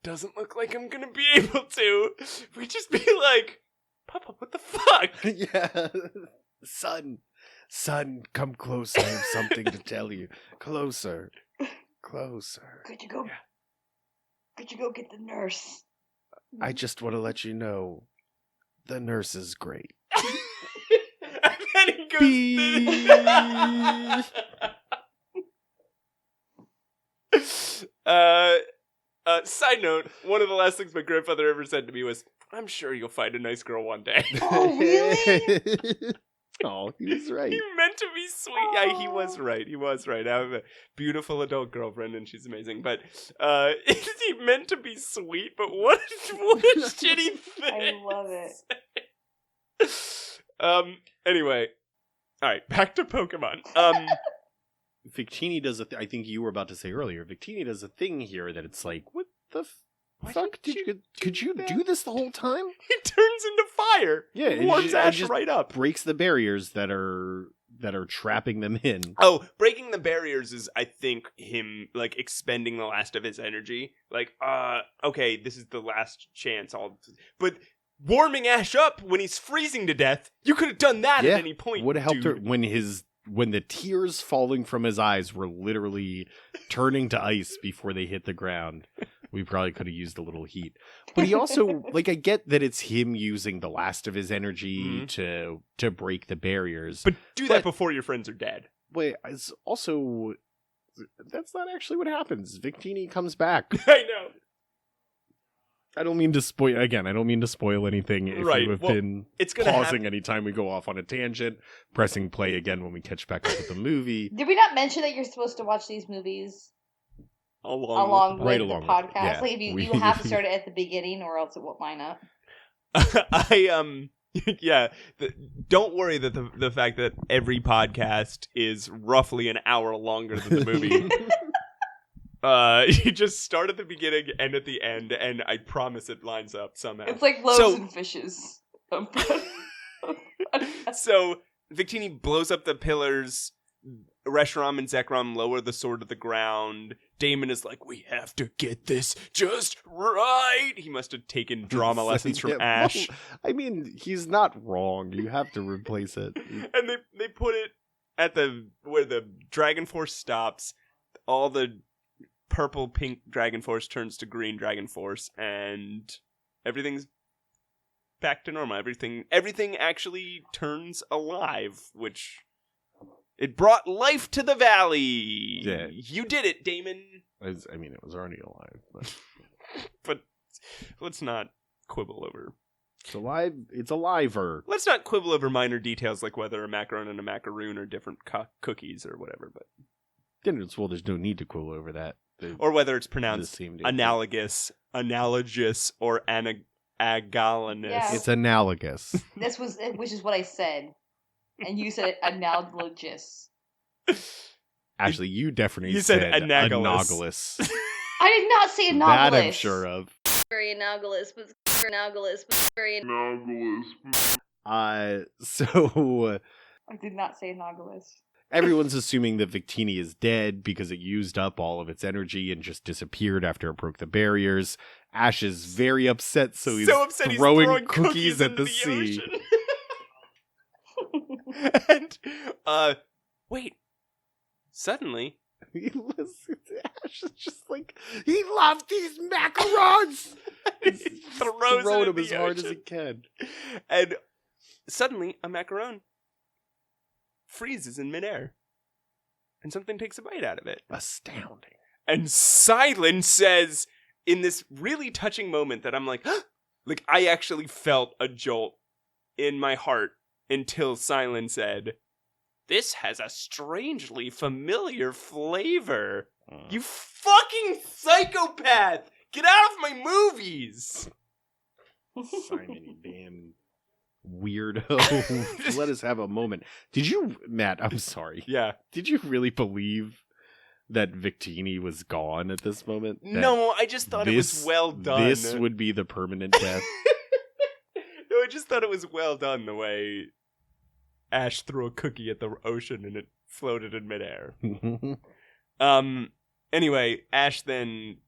doesn't look like I'm gonna be able to. We just be like, Papa, what the fuck? Yeah. Son, come closer. I have something to tell you. Closer. Could you go get the nurse? I just want to let you know, the nurse is great. And then he goes. Side note, one of the last things my grandfather ever said to me was, I'm sure you'll find a nice girl one day. Oh, really? Oh, he was right. He meant to be sweet. Aww. Yeah, he was right. I have a beautiful adult girlfriend, and she's amazing. But he meant to be sweet, but what a shitty thing. I love it. Anyway. All right, back to Pokemon. Victini does I think you were about to say earlier, Victini does a thing here that it's like, what the fuck? Could you do this the whole time? He turns into fire. Yeah, It warms Ash just right up. breaks the barriers that are trapping them in. Oh, breaking the barriers is, I think, him, like, expending the last of his energy. Like, okay, this is the last chance. But warming Ash up when he's freezing to death, you could have done that at any point. Would have helped her when the tears falling from his eyes were literally turning to ice before they hit the ground. We probably could have used a little heat. But he also, like, I get that it's him using the last of his energy to break the barriers. But do that before your friends are dead. Wait, it's also, that's not actually what happens. Victini comes back. I know. I don't mean to spoil anything. If Right. you have Well, been it's gonna pausing anytime we go off on a tangent, pressing play again when we catch back up with the movie. Did we not mention that you're supposed to watch these movies along with the podcast? Yeah. Like, you have to start it at the beginning, or else it won't line up. Don't worry that the fact that every podcast is roughly an hour longer than the movie. You just start at the beginning, end at the end, and I promise it lines up somehow. It's like loaves and fishes. So Victini blows up the pillars. Reshiram and Zekrom lower the sword to the ground. Damon is like, we have to get this just right. He must have taken drama lessons from Ash. Well, I mean, he's not wrong. You have to replace it. And they put it at where the Dragon Force stops. All the purple-pink Dragon Force turns to green Dragon Force, and everything's back to normal. Everything actually turns alive, which it brought life to the valley. Yeah. You did it, Damon. It was already alive, but let's not quibble over. It's alive. It's aliver. Let's not quibble over minor details like whether a macaron and a macaroon are different cookies or whatever. But there's no need to quibble over that. Or whether it's pronounced analogous, or agalenous. Yeah. It's analogous. Which is what I said. And you said analogous. Actually, you definitely said analogous. I did not say analogous. That I'm sure of. Very analogous, but very analogous. So I did not say analogous. Everyone's assuming that Victini is dead because it used up all of its energy and just disappeared after it broke the barriers. Ash is very upset, so he's throwing cookies at the sea. And, wait. Suddenly, Ash is just like, he loves these macarons! He throws them it as hard as he can. And suddenly, a macaron freezes in midair. And something takes a bite out of it. Astounding. And Silence says, in this really touching moment that I'm like, like, I actually felt a jolt in my heart until Silence said, this has a strangely familiar flavor. You fucking psychopath! Get out of my movies! Simon, you damn weirdo. Let us have a moment. Did you, Matt, I'm sorry. Yeah. Did you really believe that Victini was gone at this moment? That No, I just thought it was well done. This would be the permanent death. No, I just thought it was well done the way Ash threw a cookie at the ocean and it floated in midair. Anyway, Ash then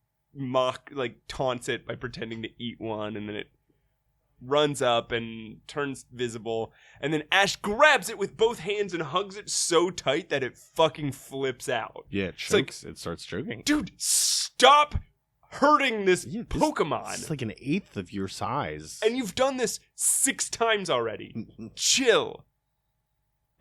taunts it by pretending to eat one, and then it runs up and turns visible, and then Ash grabs it with both hands and hugs it so tight that it fucking flips out. Yeah, it chokes. It starts choking. Dude, stop hurting this Pokemon. It's like an eighth of your size. And you've done this 6 times already. Chill.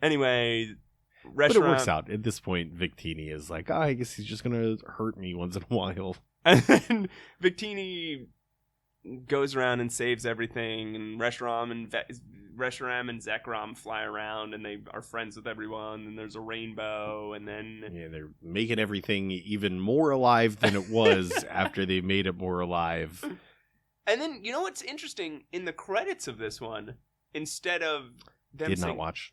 Anyway, but it works out. At this point, Victini is like, I guess he's just going to hurt me once in a while. And then Victini goes around and saves everything, and Reshiram and Zekrom fly around, and they are friends with everyone, and there's a rainbow, and then... Yeah, they're making everything even more alive than it was after they made it more alive. And then, you know what's interesting? In the credits of this one, instead of them Did not watch.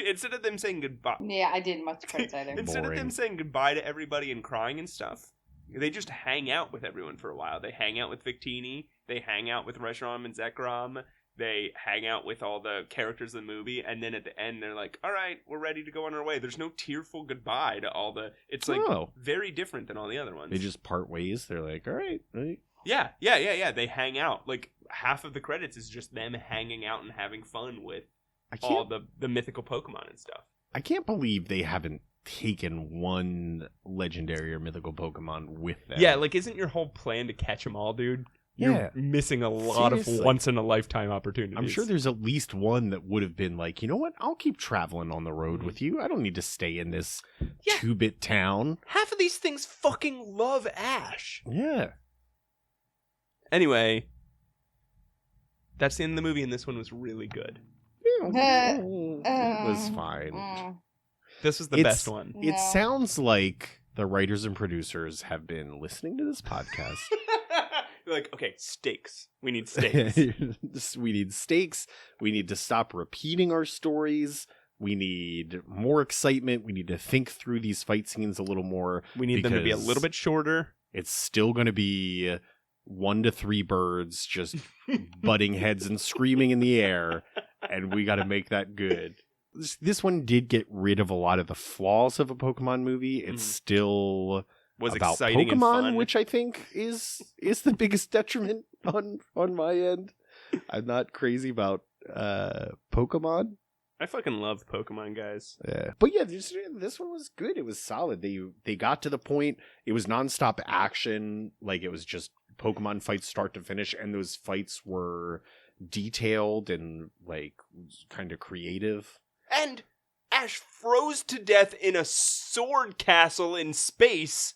Instead of them saying goodbye... Yeah, I didn't watch the credits either. Instead of them saying goodbye to everybody and crying and stuff, they just hang out with everyone for a while. They hang out with Victini, they hang out with Reshiram and Zekrom, they hang out with all the characters of the movie, and then at the end they're like, all right, we're ready to go on our way. There's no tearful goodbye to all the... It's like very different than all the other ones. They just part ways. They're like, all right. Yeah. They hang out. Like, half of the credits is just them hanging out and having fun with all the mythical Pokemon and stuff. I can't believe they haven't taken one legendary or mythical Pokemon with them. Yeah, like, isn't your whole plan to catch them all, dude? You're missing a lot of once-in-a-lifetime opportunities. I'm sure there's at least one that would have been like, you know what? I'll keep traveling on the road with you. I don't need to stay in this 2-bit town. Half of these things fucking love Ash. Yeah. Anyway, that's the end of the movie, and this one was really good. It was fine. This was the best one. It sounds like the writers and producers have been listening to this podcast. They're like, okay, stakes. We need stakes. We need stakes. We need to stop repeating our stories. We need more excitement. We need to think through these fight scenes a little more. We need them to be a little bit shorter. It's still going to be 1 to 3 birds just butting heads and screaming in the air, and we got to make that good. This one did get rid of a lot of the flaws of a Pokemon movie. It's still was about exciting Pokemon, and fun, which I think is the biggest detriment on my end. I'm not crazy about Pokemon. I fucking love Pokemon, guys. Yeah, but yeah, this one was good. It was solid. They got to the point. It was nonstop action. Like, it was just Pokemon fights start to finish, and those fights were detailed and like kind of creative. And Ash froze to death in a sword castle in space,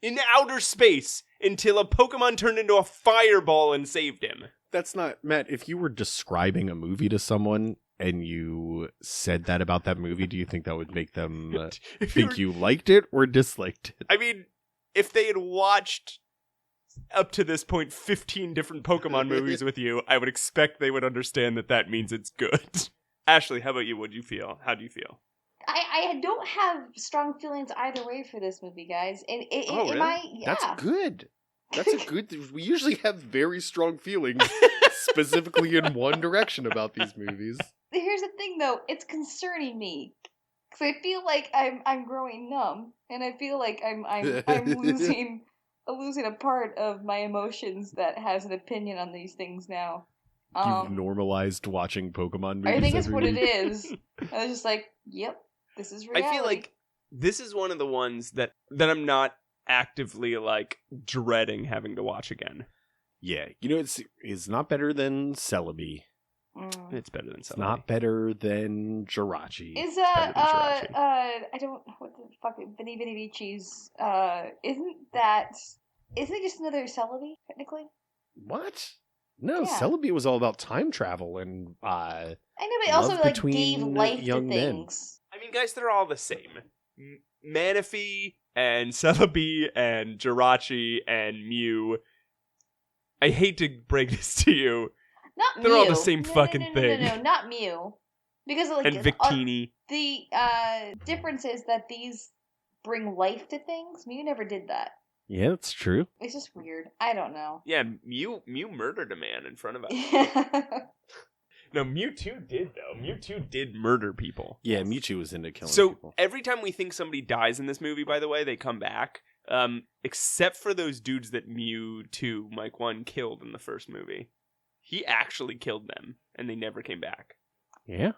in outer space, until a Pokemon turned into a fireball and saved him. That's not... Matt, if you were describing a movie to someone and you said that about that movie, do you think that would make them think you liked it or disliked it? I mean, if they had watched up to this point 15 different Pokemon movies with you, I would expect they would understand that means it's good. Ashley, how about you? What do you feel? How do you feel? I don't have strong feelings either way for this movie, guys. And really? That's good. That's a good thing. We usually have very strong feelings specifically in one direction about these movies. Here's the thing, though. It's concerning me. Because I feel like I'm growing numb. And I feel like I'm losing a part of my emotions that has an opinion on these things now. You've normalized watching Pokemon movies. I think it's what week. it is. I was just like, yep, this is reality. I feel like this is one of the ones that I'm not actively like dreading having to watch again. Yeah, it's not better than Celebi. It's better than Celebi. It's not better than Jirachi. Is I don't what the fuck Vinny Vici's isn't it just another Celebi technically? What? No, Yeah. Celebi was all about time travel and I know, but it also like gave life to things. I mean, guys, they're all the same. Manaphy and Celebi and Jirachi and Mew. I hate to break this to you. Not Mew. They're all the same fucking thing. No, not Mew. Because like And Victini. the difference is that these bring life to things. Mew never did that. Yeah, that's true. It's just weird. I don't know. Yeah, Mew murdered a man in front of us. No, Mewtwo did, though. Mewtwo did murder people. Yeah, Mewtwo was into killing So people. every time we think somebody dies in this movie, by the way, they come back. Except for those dudes that Mewtwo, Mike 1, killed in the first movie. He actually killed them, and they never came back. Yeah.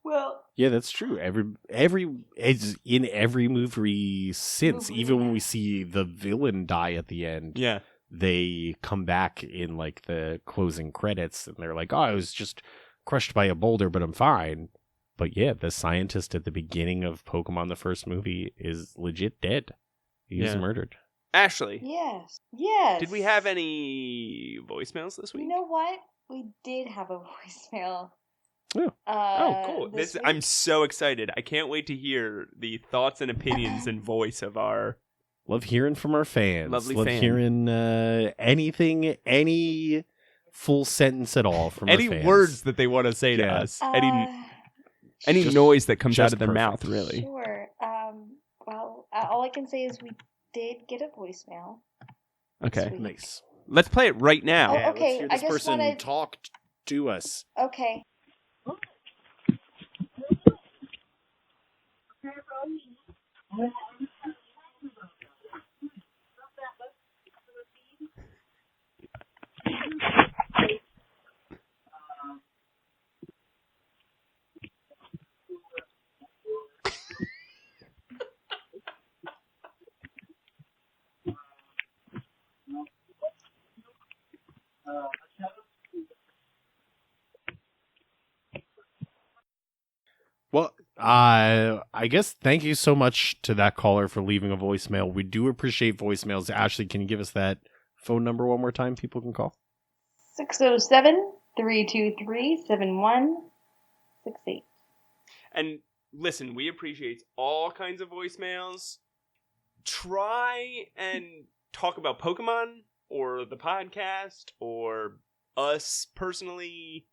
Well, Yeah, that's true. It's in every movie since, even when we see the villain die at the end, Yeah. they come back in like the closing credits, and they're like, "Oh, I was just crushed by a boulder, but I'm fine." But yeah, the scientist at the beginning of Pokemon, the first movie, is legit dead. He's murdered. Ashley. yes. Yes. Did we have any voicemails this week? You know what? We did have a voicemail. Yeah. Cool. This week. I'm so excited. I can't wait to hear the thoughts and opinions and voice of our... Love hearing from our fans. Lovely Love fan. hearing anything, any full sentence at all from any our fans. words that they want to say to Yeah. us. Any Just- noise that comes out just of their perfect. mouth, really. Sure. Well, all I can say is we did get a voicemail. Okay. Sweet. Nice. Let's play it right now. Oh, Yeah, okay, Let's hear I this just person wanted- talk to us. Okay. Well, I guess thank you so much to that caller for leaving a voicemail. We do appreciate voicemails. Ashley, can you give us that phone number one more time people can call? 607-323-7168. And listen, we appreciate all kinds of voicemails. Try and talk about Pokemon or the podcast or us personally.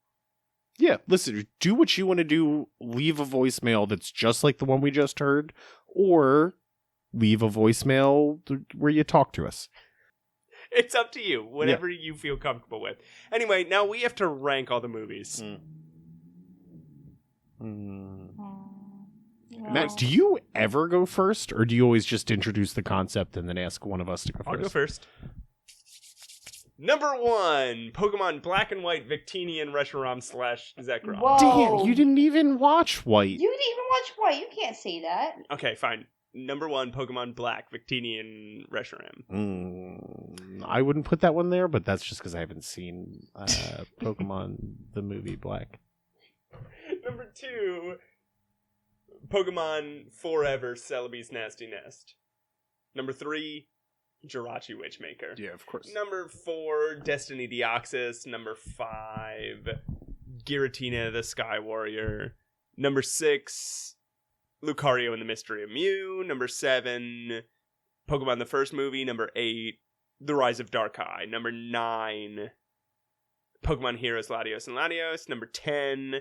Yeah, listen, do what you want to do. Leave a voicemail that's just like the one we just heard, or leave a voicemail where you talk to us. It's up to you, whatever you feel comfortable with. Anyway, now we have to rank all the movies. No. Matt, do you ever go first, or do you always just introduce the concept and then ask one of us to go I'll first? go first. Number 1, Pokemon Black and White, Victini and Reshiram / Zekrom. Whoa. Damn, you didn't even watch White. You didn't even watch White. You can't say that. Okay, fine. Number 1, Pokemon Black, Victini and Reshiram. I wouldn't put that one there, but that's just because I haven't seen Pokemon the movie Black. Number 2, Pokemon Forever, Celebi's Nasty Nest. Number 3, Jirachi Witchmaker. Yeah, of course. Number 4, Destiny Deoxys. Number 5, Giratina the Sky Warrior. Number 6, Lucario and the Mystery of Mew. Number 7, Pokemon the First Movie. Number 8, The Rise of Darkrai. Number 9, Pokemon Heroes Latios and Latios. Number 10,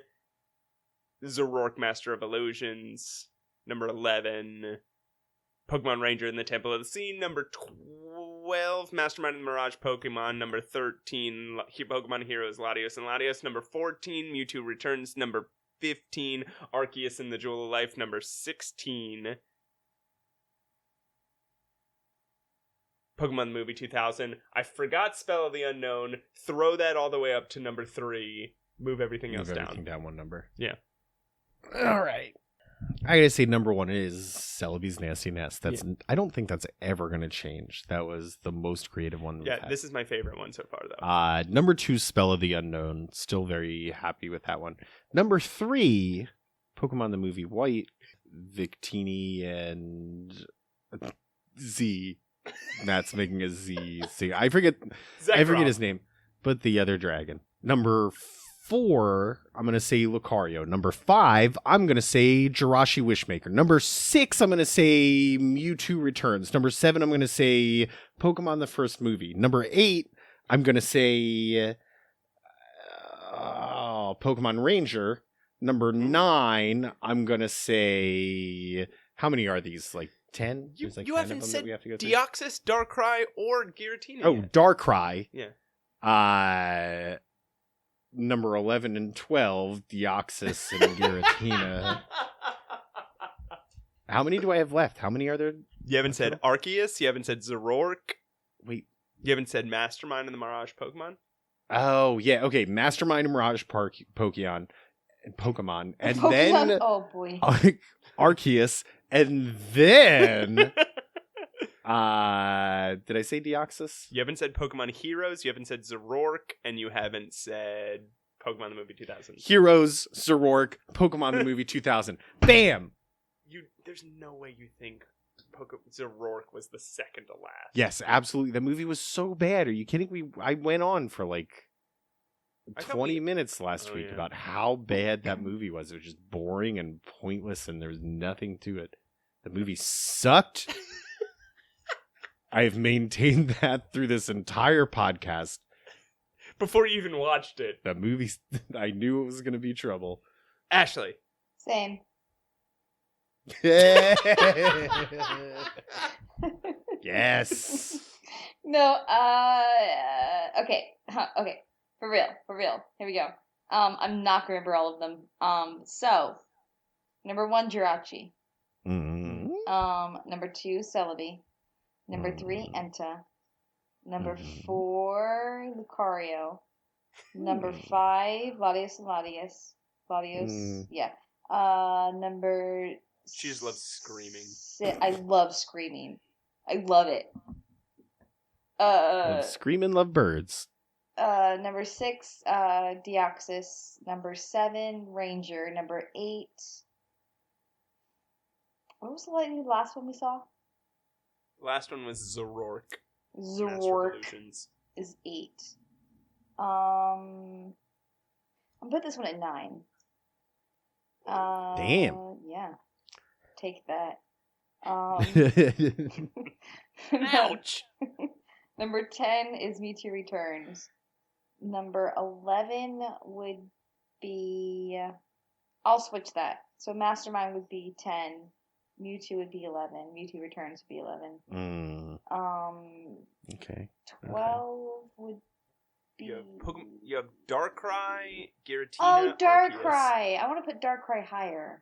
Zoroark Master of Illusions. Number 11, Pokemon Ranger in the Temple of the Sea. Number 12, Mastermind and Mirage Pokemon. Number 13, Pokemon Heroes Latios and Latios. Number 14, Mewtwo Returns. Number 15, Arceus and the Jewel of Life. Number 16, Pokemon the Movie 2000. I forgot Spell of the Unknown. Throw that all the way up to number 3. Move everything else Move everything down. down one number. Yeah. All right. I gotta say, number 1 is Celebi's Nasty Nest. I don't think that's ever gonna change. That was the most creative one. we've Yeah, had. this is my favorite one so far, though. Number 2, Spell of the Unknown. Still very happy with that one. Number 3, Pokemon the movie White, Victini and Z. Matt's making a Z. See, I forget Zekrom. his name, but the other dragon. Number 4, I'm going to say Lucario. Number 5, I'm going to say Jirachi Wishmaker. Number 6, I'm going to say Mewtwo Returns. Number 7, I'm going to say Pokemon the First Movie. Number 8, I'm going to say Pokemon Ranger. Number 9, I'm going to say... How many are these? Like 10? You, There's like you 10 haven't of them said that we have to go through? Deoxys, Darkrai, or Giratina Oh, yet. Darkrai. Yeah. Number 11 and 12, Deoxys and Giratina. How many do I have left? How many are there? You haven't said Arceus. You haven't said Zoroark. Wait. You haven't said Mastermind and the Mirage Pokemon. Oh, yeah. Okay. Mastermind and Mirage Pokemon. And Pokemon? then Oh boy. Arceus. And then... did I say Deoxys? You haven't said Pokemon Heroes. You haven't said Zoroark. And you haven't said Pokemon the Movie 2000. Heroes, Zoroark, Pokemon the Movie 2000. Bam! There's no way you think Zoroark was the second to last. Yes, absolutely. The movie was so bad. Are you kidding me? I went on for like 20 minutes last week about how bad that movie was. It was just boring and pointless, and there was nothing to it. The movie sucked. I have maintained that through this entire podcast. Before you even watched it. The movie, I knew it was going to be trouble. Ashley. Same. Yes. No, okay. Okay. For real. Here we go. I'm not gonna remember all of them. So, number 1, Jirachi. Mm-hmm. Number 2, Celebi. Number 3, Entei. Number Mm-hmm. 4, Lucario. Number 5, Latios and Latios. Latios, yeah. Number... She just loves screaming. I love screaming. I love it. Love screaming, love birds. Number 6, Deoxys. Number 7, Ranger. Number 8. What was the last one we saw? Last one was Zoroark. Zoroark is 8. I'm gonna put this one at 9. Damn. Yeah. Take that. Ouch. Number 10 is Mewtwo Returns. Number 11 would be... I'll switch that. So Mastermind would be 10. Mewtwo would be 11. Mewtwo Returns would be 11. Okay. 12 would be... You have Darkrai, Giratina, Oh, Darkrai! Arceus. I want to put Darkrai higher.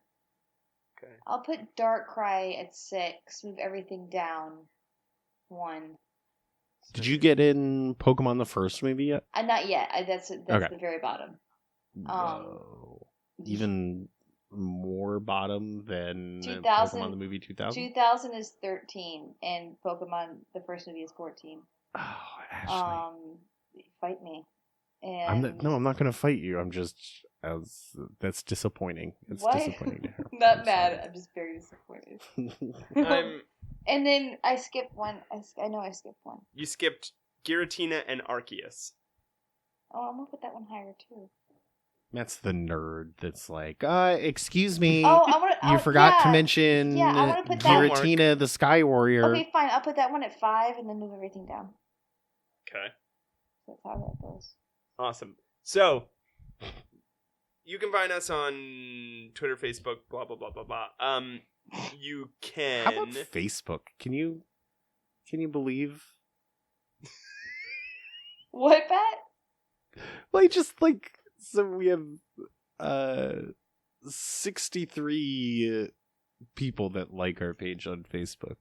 Okay. I'll put Darkrai at 6. Move everything down 1. Did you get in Pokemon the first movie yet? Not yet. That's Okay. the very bottom. Whoa. Even more bottom than 2000 Pokemon the movie 2000? 2000 is 13, and Pokemon, the first movie, is 14. Oh, Ashley. Fight me. And I'm not going to fight you. That's disappointing. It's what? disappointing to hear. Not I'm mad. sorry. I'm just very disappointed. I'm And then I skipped one. I know I skipped one. You skipped Giratina and Arceus. Oh, I'm gonna put that one higher too. That's the nerd that's like, excuse me. Oh, I want to. You forgot to mention Yeah, I wanna put that- Giratina, the Sky Warrior. Okay, fine. I'll put that one at 5, and then move everything down. Okay. That's how that goes. Awesome. So, you can find us on Twitter, Facebook, blah, blah, blah, blah, blah. You can... How about Facebook? Can you believe? What, Pat? So we have 63 people that like our page on Facebook,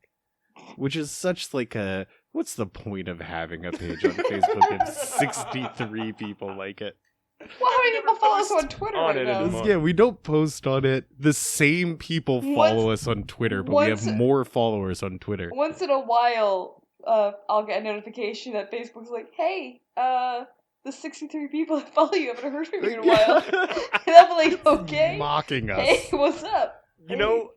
which is such like a, what's the point of having a page on Facebook if 63 people like it? Well, how many people follow us on Twitter on right it now? anymore. Yeah, we don't post on it. The same people follow us on Twitter, but we have more followers on Twitter. Once in a while, I'll get a notification that Facebook's like, "Hey, the 63 people that follow you haven't heard from you in a while." And I'm like, "Okay, Mocking us. hey, what's up?" You know,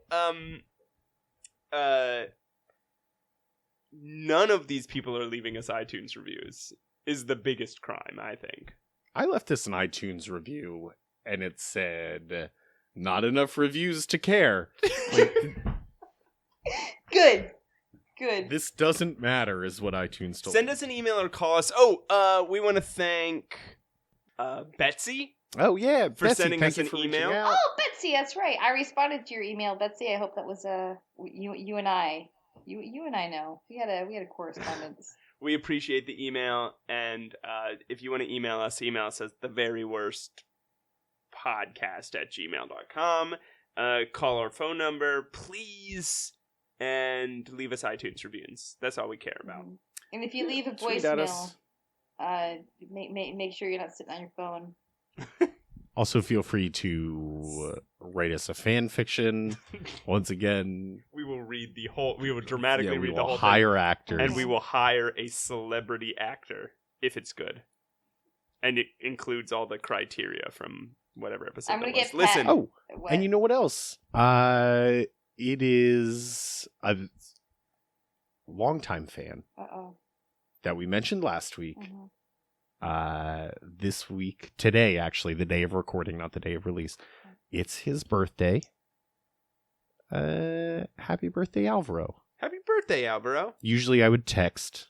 none of these people are leaving us iTunes reviews is the biggest crime, I think. I left this an iTunes review, and it said, "Not enough reviews to care." Like, Good. this doesn't matter, is what iTunes told Send me. us an email or call us. Oh, we want to thank Betsy Oh yeah, for Betsy, sending thank us you an for reaching email. out. Oh, Betsy, that's right. I responded to your email, Betsy. I hope that was you and I. You and I know we had a correspondence. We appreciate the email, and if you want to email us at theveryworstpodcast@gmail.com. Call our phone number, please, and leave us iTunes reviews. That's all we care about. And if you leave a Tweet at voicemail, us. make sure you're not sitting on your phone. Also, feel free to write us a fan fiction. Once again, We will read the whole. We will dramatically we read the will whole hire thing, actors, and we will hire a celebrity actor if it's good, and it includes all the criteria from whatever episode. I'm gonna that was. get Listen. Oh, What? and you know what else? It is a longtime fan Uh-oh. that we mentioned last week. Mhm. This week, today, actually, the day of recording, not the day of release. It's his birthday. Happy birthday, Alvaro. Happy birthday, Alvaro. Usually I would text,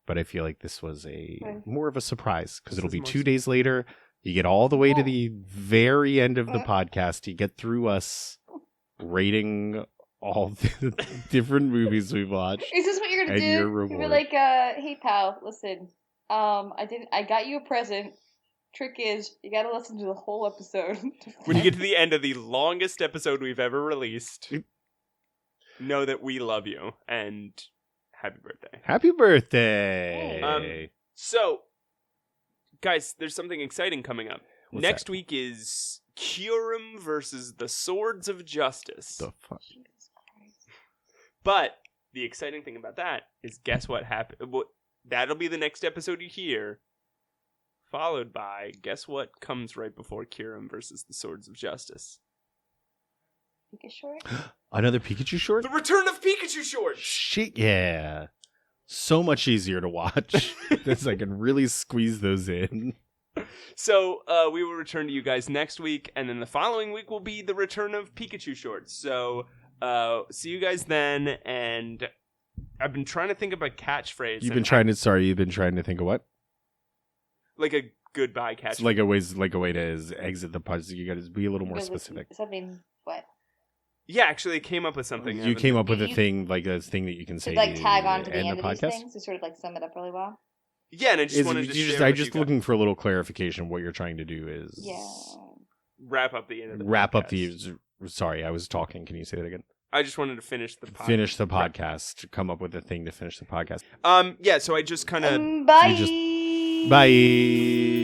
but I feel like this was Okay. more of a surprise because This it'll is be more 2 days later. You get all the way to Oh. the very end of the podcast. You get through us rating all the different movies we've watched. Is this what you're gonna And do? your You're reward. like, hey pal, listen. I got you a present. Trick is, you gotta listen to the whole episode. When you get to the end of the longest episode we've ever released, know that we love you and happy birthday. Happy birthday! So, guys, there's something exciting coming up. What's Next that? week is Curum versus the Swords of Justice. The fuck? Jesus Christ. But the exciting thing about that is, guess what happened? That'll be the next episode you hear, followed by, guess what comes right before Curum versus the Swords of Justice? Pika short? Another Pikachu short? The Return of Pikachu shorts! Shit, yeah. So much easier to watch because I can really squeeze those in. So we will return to you guys next week, and then the following week will be the return of Pikachu shorts. So see you guys then, and I've been trying to think of a catchphrase. You've been trying to think of what? like a goodbye catchphrase. It's like a way to exit the podcast. You got to be a little more specific. Something, what? Yeah, actually, I came up with something. You came up with a thing that you can say To like tag on to the end end the of these podcast. things to sort of like sum it up really well. Yeah, and I just wanted to share I'm with just you looking for a little clarification. What you're trying to do is Yeah. wrap up the end of the wrap up podcast. Sorry, I was talking. Can you say that again? I just wanted to finish the podcast. Finish the podcast. Come up with a thing to finish the podcast. Yeah, so I just kind of Bye. Bye.